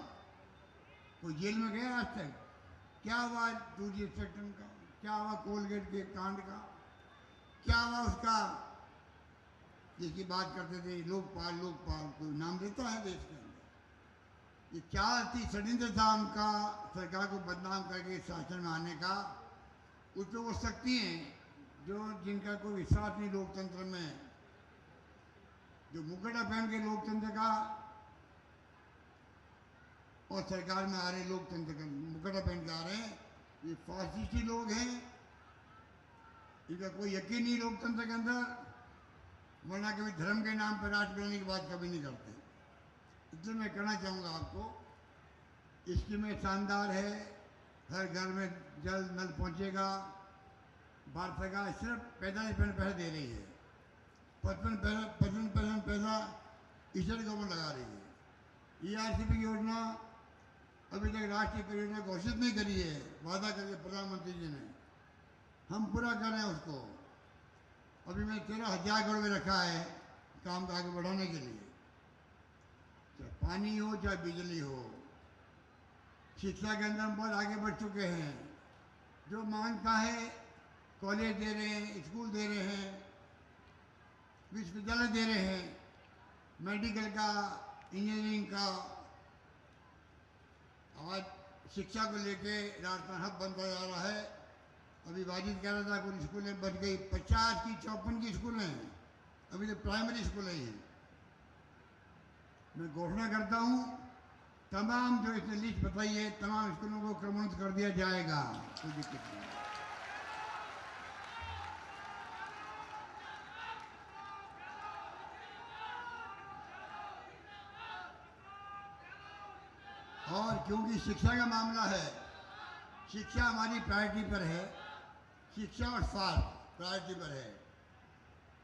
कोई जेल में गया आज तक? क्या हुआ 2G स्पेक्ट्रम का? क्या हुआ कोलगेट के कांड का? क्या हुआ उसका जिसकी बात करते थे लोकपाल लोकपाल? कोई नाम देता है देश के अंदर? ये क्या थी षड्यंत्र था उनका, सरकार को बदनाम करके शासन में आने का। उस पर वो शक्ति हैं जो जिनका कोई विश्वास नहीं लोकतंत्र में, जो मुखड़ा पहन के लोकतंत्र का और सरकार में आ रहे लोकतंत्र का मुखड़ा पहन के आ रहे हैं, ये फासिस्टी लोग हैं। इनका कोई यकीन नहीं लोकतंत्र के अंदर, वरना कभी धर्म के नाम पर राज करने की बात कभी नहीं करते। इसलिए मैं कहना चाहूँगा आपको, स्कीमें शानदार है। हर घर में जल नल पहुँचेगा। भारत सरकार सिर्फ पैदाइश पर पैसा दे रही है, 55% पैसा स्टेट गवर्नमेंट लगा रही है। ERCP की योजना अभी तक राष्ट्रीय परियोजना घोषित नहीं करी है, वादा करके प्रधानमंत्री जी ने, हम पूरा कर रहे हैं उसको। अभी मैं 13,000 करोड़ में रखा है काम को आगे बढ़ाने के लिए, चाहे पानी हो चाहे बिजली हो। शिक्षा के अंदर हम बहुत आगे बढ़ चुके हैं। जो मांगता है कॉलेज दे रहे हैं, स्कूल दे रहे हैं, विश्वविद्यालय दे रहे हैं, मेडिकल का, इंजीनियरिंग का। आज शिक्षा को लेके राजस्थान हब बनता जा रहा है। अभी वाजिद कह रहा था कुछ स्कूलें बच गई, 50 की 54 की स्कूलें हैं, अभी तो प्राइमरी स्कूलें ही हैं। मैं घोषणा करता हूँ तमाम जो इसने लिस्ट बताई है तमाम स्कूलों को क्रमबद्ध कर दिया जाएगा, कोई दिक्कत नहीं। और क्योंकि शिक्षा का मामला है, शिक्षा हमारी प्रायोरिटी पर है, शिक्षा और स्वास्थ्य प्रायोरिटी पर है।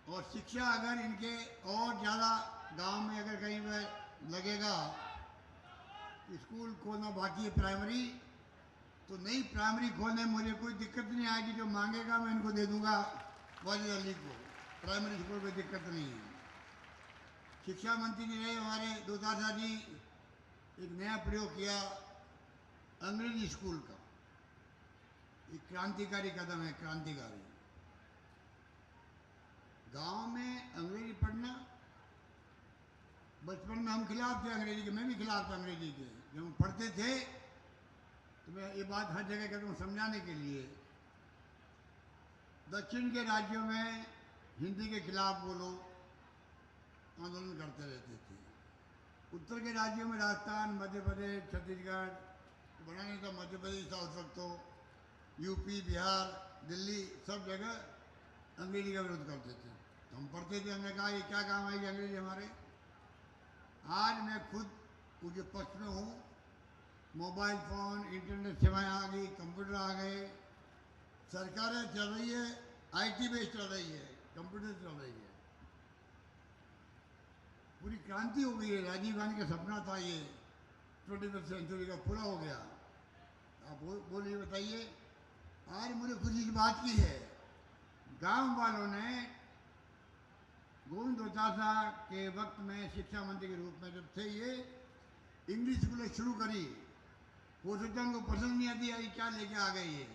और शिक्षा अगर इनके और ज़्यादा गांव में अगर कहीं पर लगेगा, स्कूल खोलना बाकी है प्राइमरी, तो नई प्राइमरी खोलने में मुझे कोई दिक्कत नहीं आएगी। जो मांगेगा मैं इनको दे दूंगा, वाजिद अली को। प्राइमरी स्कूल में दिक्कत नहीं है। शिक्षा मंत्री जी रहे हमारे दोतारा जी, एक नया प्रयोग किया अंग्रेजी स्कूल का। एक क्रांतिकारी कदम है, क्रांतिकारी। गांव में अंग्रेजी पढ़ना, बचपन में हम खिलाफ थे अंग्रेजी के, मैं भी खिलाफ था अंग्रेजी के। जब हम पढ़ते थे तो मैं ये बात हर जगह कहता हूँ समझाने के लिए, दक्षिण के राज्यों में हिंदी के खिलाफ वो लोग आंदोलन करते रहते थे। उत्तर के राज्यों में राजस्थान, मध्य प्रदेश, छत्तीसगढ़, बना नहीं था मध्य प्रदेश था उस वक्त, तो यूपी, बिहार, दिल्ली, सब जगह अंग्रेजी का विरोध करते थे। तो हम पढ़ते थे, हमने कहा ये क्या काम आएगी अंग्रेजी हमारे। आज मैं खुद पूरे पक्ष में हूँ। मोबाइल फ़ोन, इंटरनेट सेवाएं आ गई, कंप्यूटर आ गए, सरकारें चल रही है, IT बेस्ड चल रही है, कंप्यूटर चल रही है, पूरी क्रांति हो गई है। राजीव गांधी का सपना था ये 21वीं सेंचुरी का, पूरा हो गया। आप बोलिए, बताइए। आज मुझे खुशी की बात की है, गांव वालों ने गोविंद दोतारा के वक्त में शिक्षा मंत्री के रूप में जब थे, ये इंग्लिश स्कूलें शुरू करी। हो सकता है उनको पसंद नहीं आती, ये क्या लेके आ गए ये।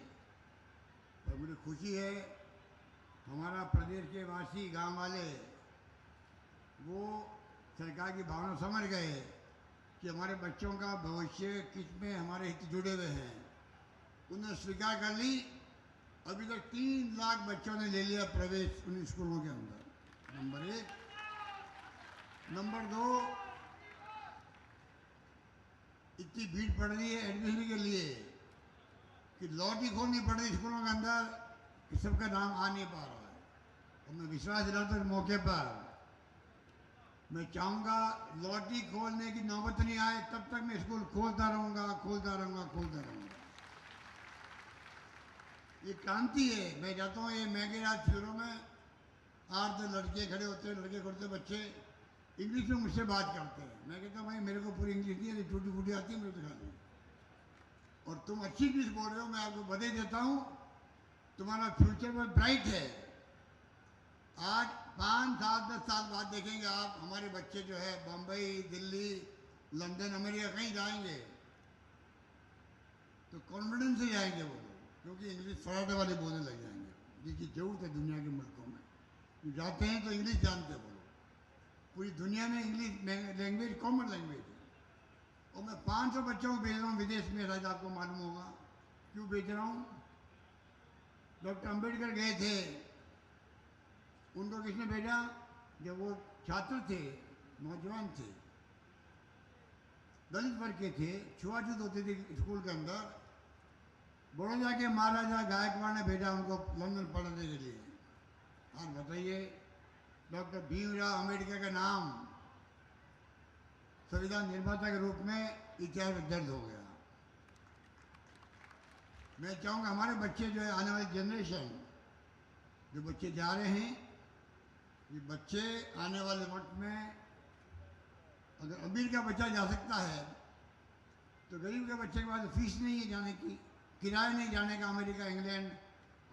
और मुझे खुशी है हमारा प्रदेश के वासी गांव वाले वो सरकार की भावना समझ गए कि हमारे बच्चों का भविष्य किस में हमारे हित जुड़े हुए हैं। उन्होंने स्वीकार कर ली। अभी तक 3 लाख बच्चों ने ले लिया प्रवेश उन स्कूलों के अंदर, नंबर 1। नंबर 2, इतनी भीड़ पड़ रही है एडमिशन के लिए कि लॉट ही खोलनी पड़ रही स्कूलों के अंदर कि सबका नाम आ नहीं पा रहा है। और मैं विश्वास दिलाता हूं मौके पर मैं चाहूँगा लॉटरी खोलने की नौबत नहीं आए, तब तक मैं स्कूल खोलता रहूँगा। ये क्रांति है। मैं जाता हूँ ये मैं के रात शुरू में 8-10 लड़के खड़े होते हैं, लड़के खड़े बच्चे इंग्लिश में मुझसे बात करते हैं। मैं कहता हूँ भाई मेरे को पूरी इंग्लिश नहीं है, टूटी फूटी आती है, मुझे दिखा दो। और तुम अच्छी इंग्लिश बोल रहे हो, मैं आपको बधाई देता हूँ, तुम्हारा फ्यूचर में ब्राइट है। आज 5 साल 10 साल बाद देखेंगे आप हमारे बच्चे जो है बम्बई, दिल्ली, लंदन, अमेरिका कहीं जाएंगे तो कॉन्फिडेंस से जाएंगे वो लोग, क्योंकि इंग्लिश फराटे वाले बोलने लग जाएंगे, जिसकी जरूरत है दुनिया के मुल्कों में। जो जाते हैं तो इंग्लिश जानते हैं वो लोग। पूरी दुनिया में इंग्लिश लैंग्वेज कॉमन लैंग्वेज है। और मैं 500 बच्चों को भेज रहा हूँ विदेश में, शायद आपको मालूम होगा क्यों भेज रहा हूँ। डॉक्टर अम्बेडकर गए थे, उनको किसने भेजा? जब वो छात्र थे, नौजवान थे, दलित वर्ग के थे, छुआछूत होती थी स्कूल के अंदर। बड़ौदा के महाराजा गायकवाड़ ने भेजा उनको लंदन पढ़ने के लिए। आज बताइए डॉक्टर भीमराव अम्बेडकर का नाम संविधान निर्माता के रूप में इतिहास में दर्ज हो गया। मैं चाहूँगा हमारे बच्चे जो है, आने वाली जनरेशन, जो बच्चे जा रहे हैं, ये बच्चे आने वाले वक्त में अगर अमीर का बच्चा जा सकता है तो गरीब के बच्चे के पास फीस नहीं है जाने की, किराया नहीं जाने का अमेरिका, इंग्लैंड,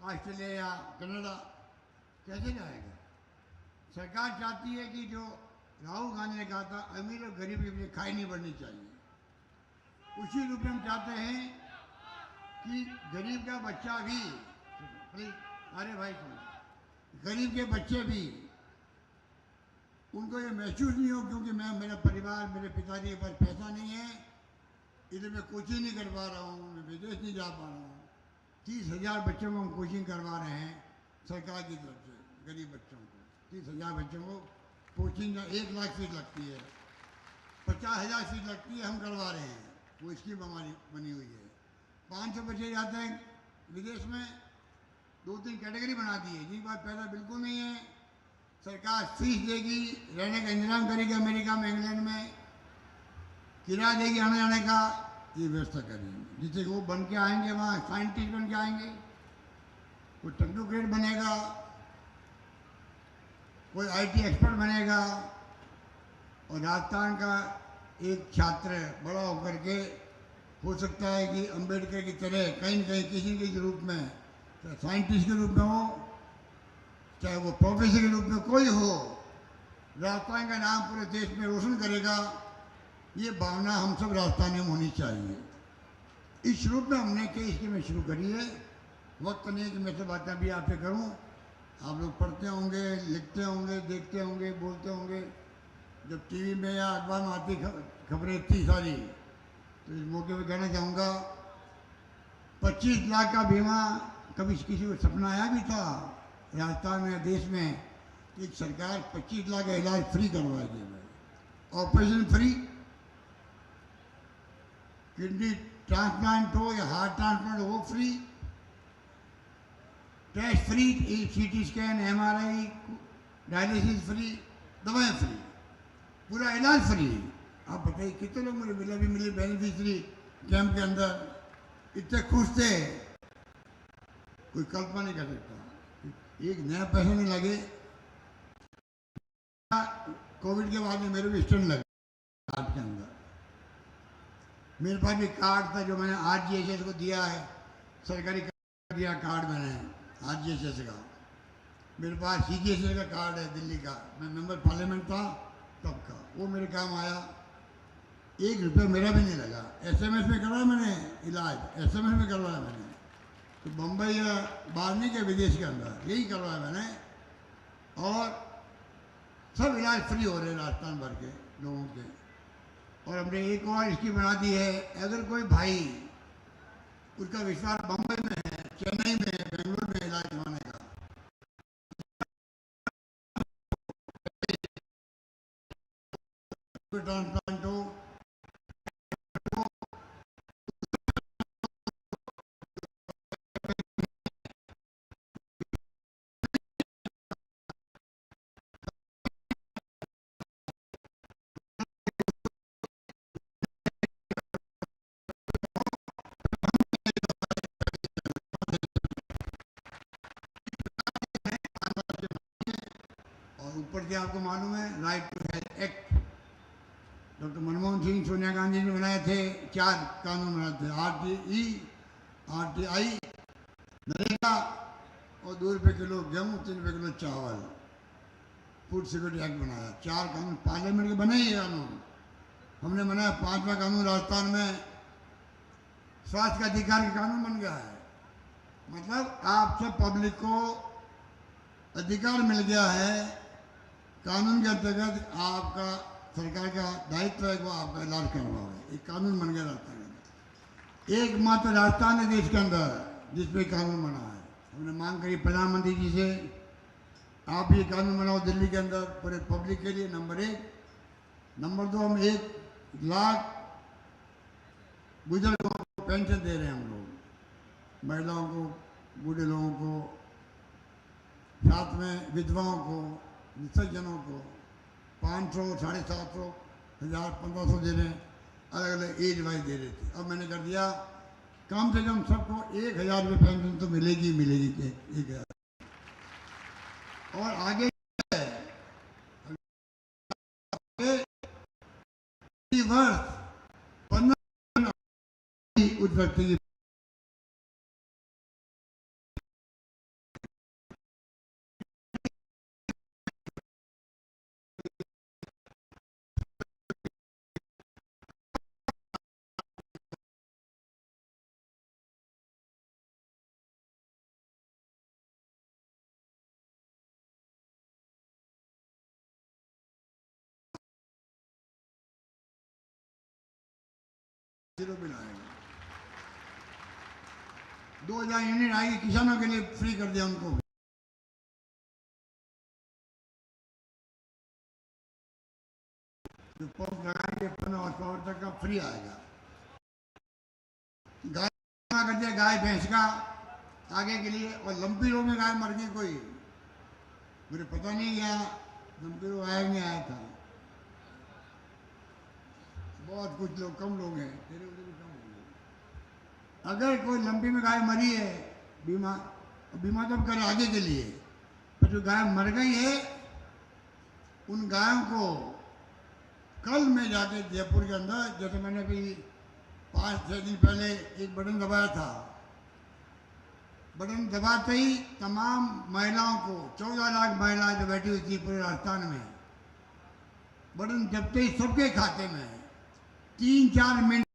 ऑस्ट्रेलिया या कनाडा, कैसे जाएगा? सरकार चाहती है कि जो राहुल गांधी ने कहा था अमीर और गरीब के बीच खाई नहीं बढ़नी चाहिए, उसी रूप में हम चाहते हैं कि गरीब का बच्चा भी, अरे भाई गरीब के बच्चे भी, उनको ये महसूस नहीं हो क्योंकि मेरा परिवार, मेरे पिताजी के पास पैसा नहीं है, इसलिए मैं कोचिंग नहीं कर पा रहा हूँ, मैं विदेश नहीं जा पा रहा हूँ। 30,000 बच्चों को हम कोचिंग करवा रहे हैं सरकार की तरफ से, गरीब बच्चों को 30,000 बच्चों को कोचिंग का 1 लाख फीस लगती है, 50,000 फीस लगती है, हम करवा रहे हैं। वो स्कीम हमारी बनी हुई है। 500 बच्चे जाते हैं विदेश में, 2-3 कैटेगरी बना दी है। जिनके पास पैसा बिल्कुल नहीं है, सरकार फीस देगी, रहने का इंतजाम करेगी, अमेरिका में, इंग्लैंड में किराया देगी, आने जाने का ये व्यवस्था करेंगे, जिससे वो बन के आएंगे, वहाँ साइंटिस्ट बन के आएंगे, कोई टेक्नोक्रेट बनेगा, कोई IT एक्सपर्ट बनेगा। और राजस्थान का एक छात्र बड़ा होकर के हो सकता है कि अम्बेडकर की तरह कहीं न कहीं किसी के रूप में, चाहे साइंटिस्ट के रूप में हो, चाहे वो प्रोफेसर के रूप में कोई हो, राजस्थान का नाम पूरे देश में रोशन करेगा। ये भावना हम सब राजस्थानियों में होनी चाहिए। इस रूप में हमने कई स्कीमें शुरू करी है। वक्त नहीं है कि मैं सब बातें भी आपसे करूं। आप लोग पढ़ते होंगे, लिखते होंगे, देखते होंगे, बोलते होंगे। जब टीवी में या अखबार में आती खबरें इतनी सारी, तो इस मौके पर कहना चाहूँगा 25 लाख का बीमा कभी किसी को सपना आया भी था राजस्थान में, देश में, कि सरकार 25 लाख का इलाज फ्री करवाएगी, ऑपरेशन फ्री, किडनी ट्रांसप्लांट हो या हार्ट ट्रांसप्लांट हो वो free, test free, CT scan, MRI, dialysis free, दवाएं फ्री, पूरा इलाज फ्री। आप बताइए कितने लोग मुझे मिले बेनिफिशरी कैंप के अंदर, इतने खुश थे, कोई कल्पना नहीं कर सकता। एक नया पैसा नहीं लगे। कोविड के बाद में मेरे भी स्टैंड लगे कार्ड के अंदर। मेरे पास भी कार्ड था जो मैंने RGSS को दिया है, सरकारी कार्ड दिया, कार्ड मैंने RGSS का। मेरे पास CGSS का कार्ड है दिल्ली का, मैं मेंबर पार्लियामेंट था तब का, वो मेरे काम आया। 1 रुपया मेरा भी नहीं लगा। SMS में करवाया मैंने इलाज, SMS में करवाया मैंने। तो बम्बई या बाहर नहीं के विदेश के अंदर यही करवाया मैंने, और सब इलाज फ्री हो रहे हैं राजस्थान भर के लोगों के। और हमने एक और इसकी बना दी है, अगर कोई भाई उसका विश्वास बम्बई में है, चेन्नई में है, बेंगलुरु में इलाज करवाने का, ट्रांसप्लांट हो, और ऊपर से आपको मालूम है right to health act doctor Manmohan Singh Sonia Gandhi ने बनाए थे, 4 कानून बनाए थे, RTE, RTI, नरेगा और 2 रुपये किलो गेहूँ, 3 रुपये किलो चावल, फूड सिक्योरिटी एक्ट बनाया। 4 कानून पार्लियामेंट के बने ही कानून। हमने बनाया 5वां कानून राजस्थान में स्वास्थ्य का अधिकार का कानून बन गया है। मतलब आप सब पब्लिक को अधिकार मिल गया है, कानून के अंतर्गत आपका सरकार का दायित्व है वो आपका इलाज करवाओ। एक कानून बन गया राजस्थान में, एकमात्र राजस्थान है देश के अंदर जिस पे कानून बना है। हमने मांग करी प्रधानमंत्री जी से, आप ये कानून बनाओ दिल्ली के अंदर पूरे पब्लिक के लिए, नंबर 1। नंबर 2, हम 1 लाख बुजुर्गों को पेंशन दे रहे हैं हम लोग, महिलाओं को, बूढ़े लोगों को, साथ में विधवाओं को, निसर्जनों को 500, 750, 1000, 1500 दे रहे हैं, अलग अलग एज वाइज दे रहे थे। अब मैंने कर दिया कम से कम सबको 1000 रुपये पेंशन तो मिलेगी ही मिलेगी, 1000। और आगे वर्ष 15 उस व्यक्ति की बिल आएगा। 2000 यूनिट आएगी, किसानों के लिए फ्री कर दिया उनको। जो पंप लगाएंगे 15 हॉर्स पावर तक का फ्री आएगा। गाय कर दिया, गाय भैंस का आगे के लिए। और लंपी रोग में गाय मर गई कोई, मुझे पता नहीं क्या लंपी रोग आया नहीं आया था। बहुत कुछ लोग, कम लोग हैं, तेरे उधर भी कम लोग। अगर कोई लंपी में गाय मरी है, बीमा तो कर आगे के लिए, पर जो गाय मर गई है उन गायों को कल में जाके जयपुर के अंदर, जैसे मैंने अभी 5-6 दिन पहले एक बटन दबाया था, बटन दबाते ही तमाम महिलाओं को, 14 लाख महिलाएं जो बैठी हुई थी पूरे राजस्थान में, बटन दबते ही सबके खाते में 3-4 मिनट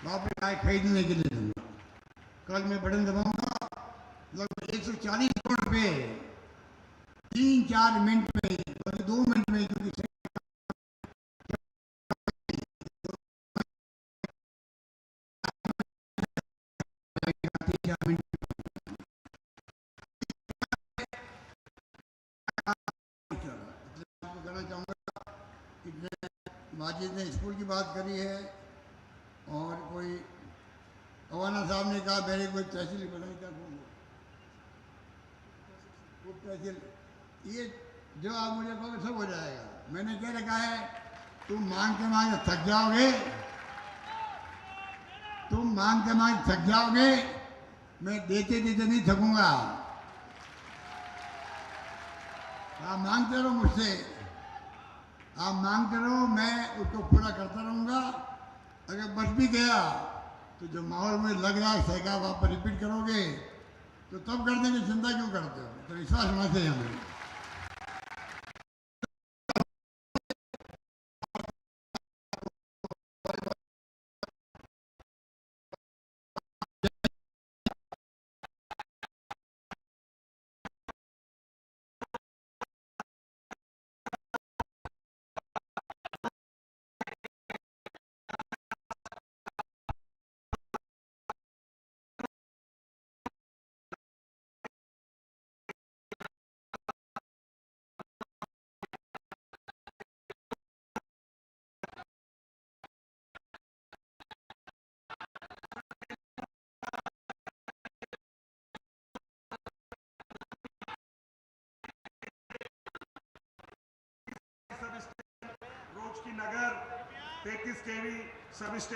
वापस गाय खरीदने के लिए दूंगा। कल मैं बटन दबाऊंगा, लगभग 140 करोड़ रुपए 3-4 मिनट में, 2 मिनट में, क्योंकि 3-4 मिनट इतने माजिद ने स्कूल की बात करी है और कोई अवाना साहब ने कहा मेरी कोई तहसील बनाई था वो तहसील, ये जो आप मुझे कहोगे सब हो जाएगा। मैंने क्या रखा है, तुम मांगते मांगते थक जाओगे, तुम मांगते मांगते थक जाओगे, मैं देते देते नहीं थकूंगा। आप मांगते रहो मुझसे, आप मांगते रहो, मैं उसको पूरा करता रहूंगा। अगर बच भी गया तो जो माहौल में लग रहा है सही आप पर रिपीट करोगे तो तब करने की चिंता क्यों करते हो? तो विश्वास होना चाहिए हमें। रोज की नगर 33 केवी सब स्टेशन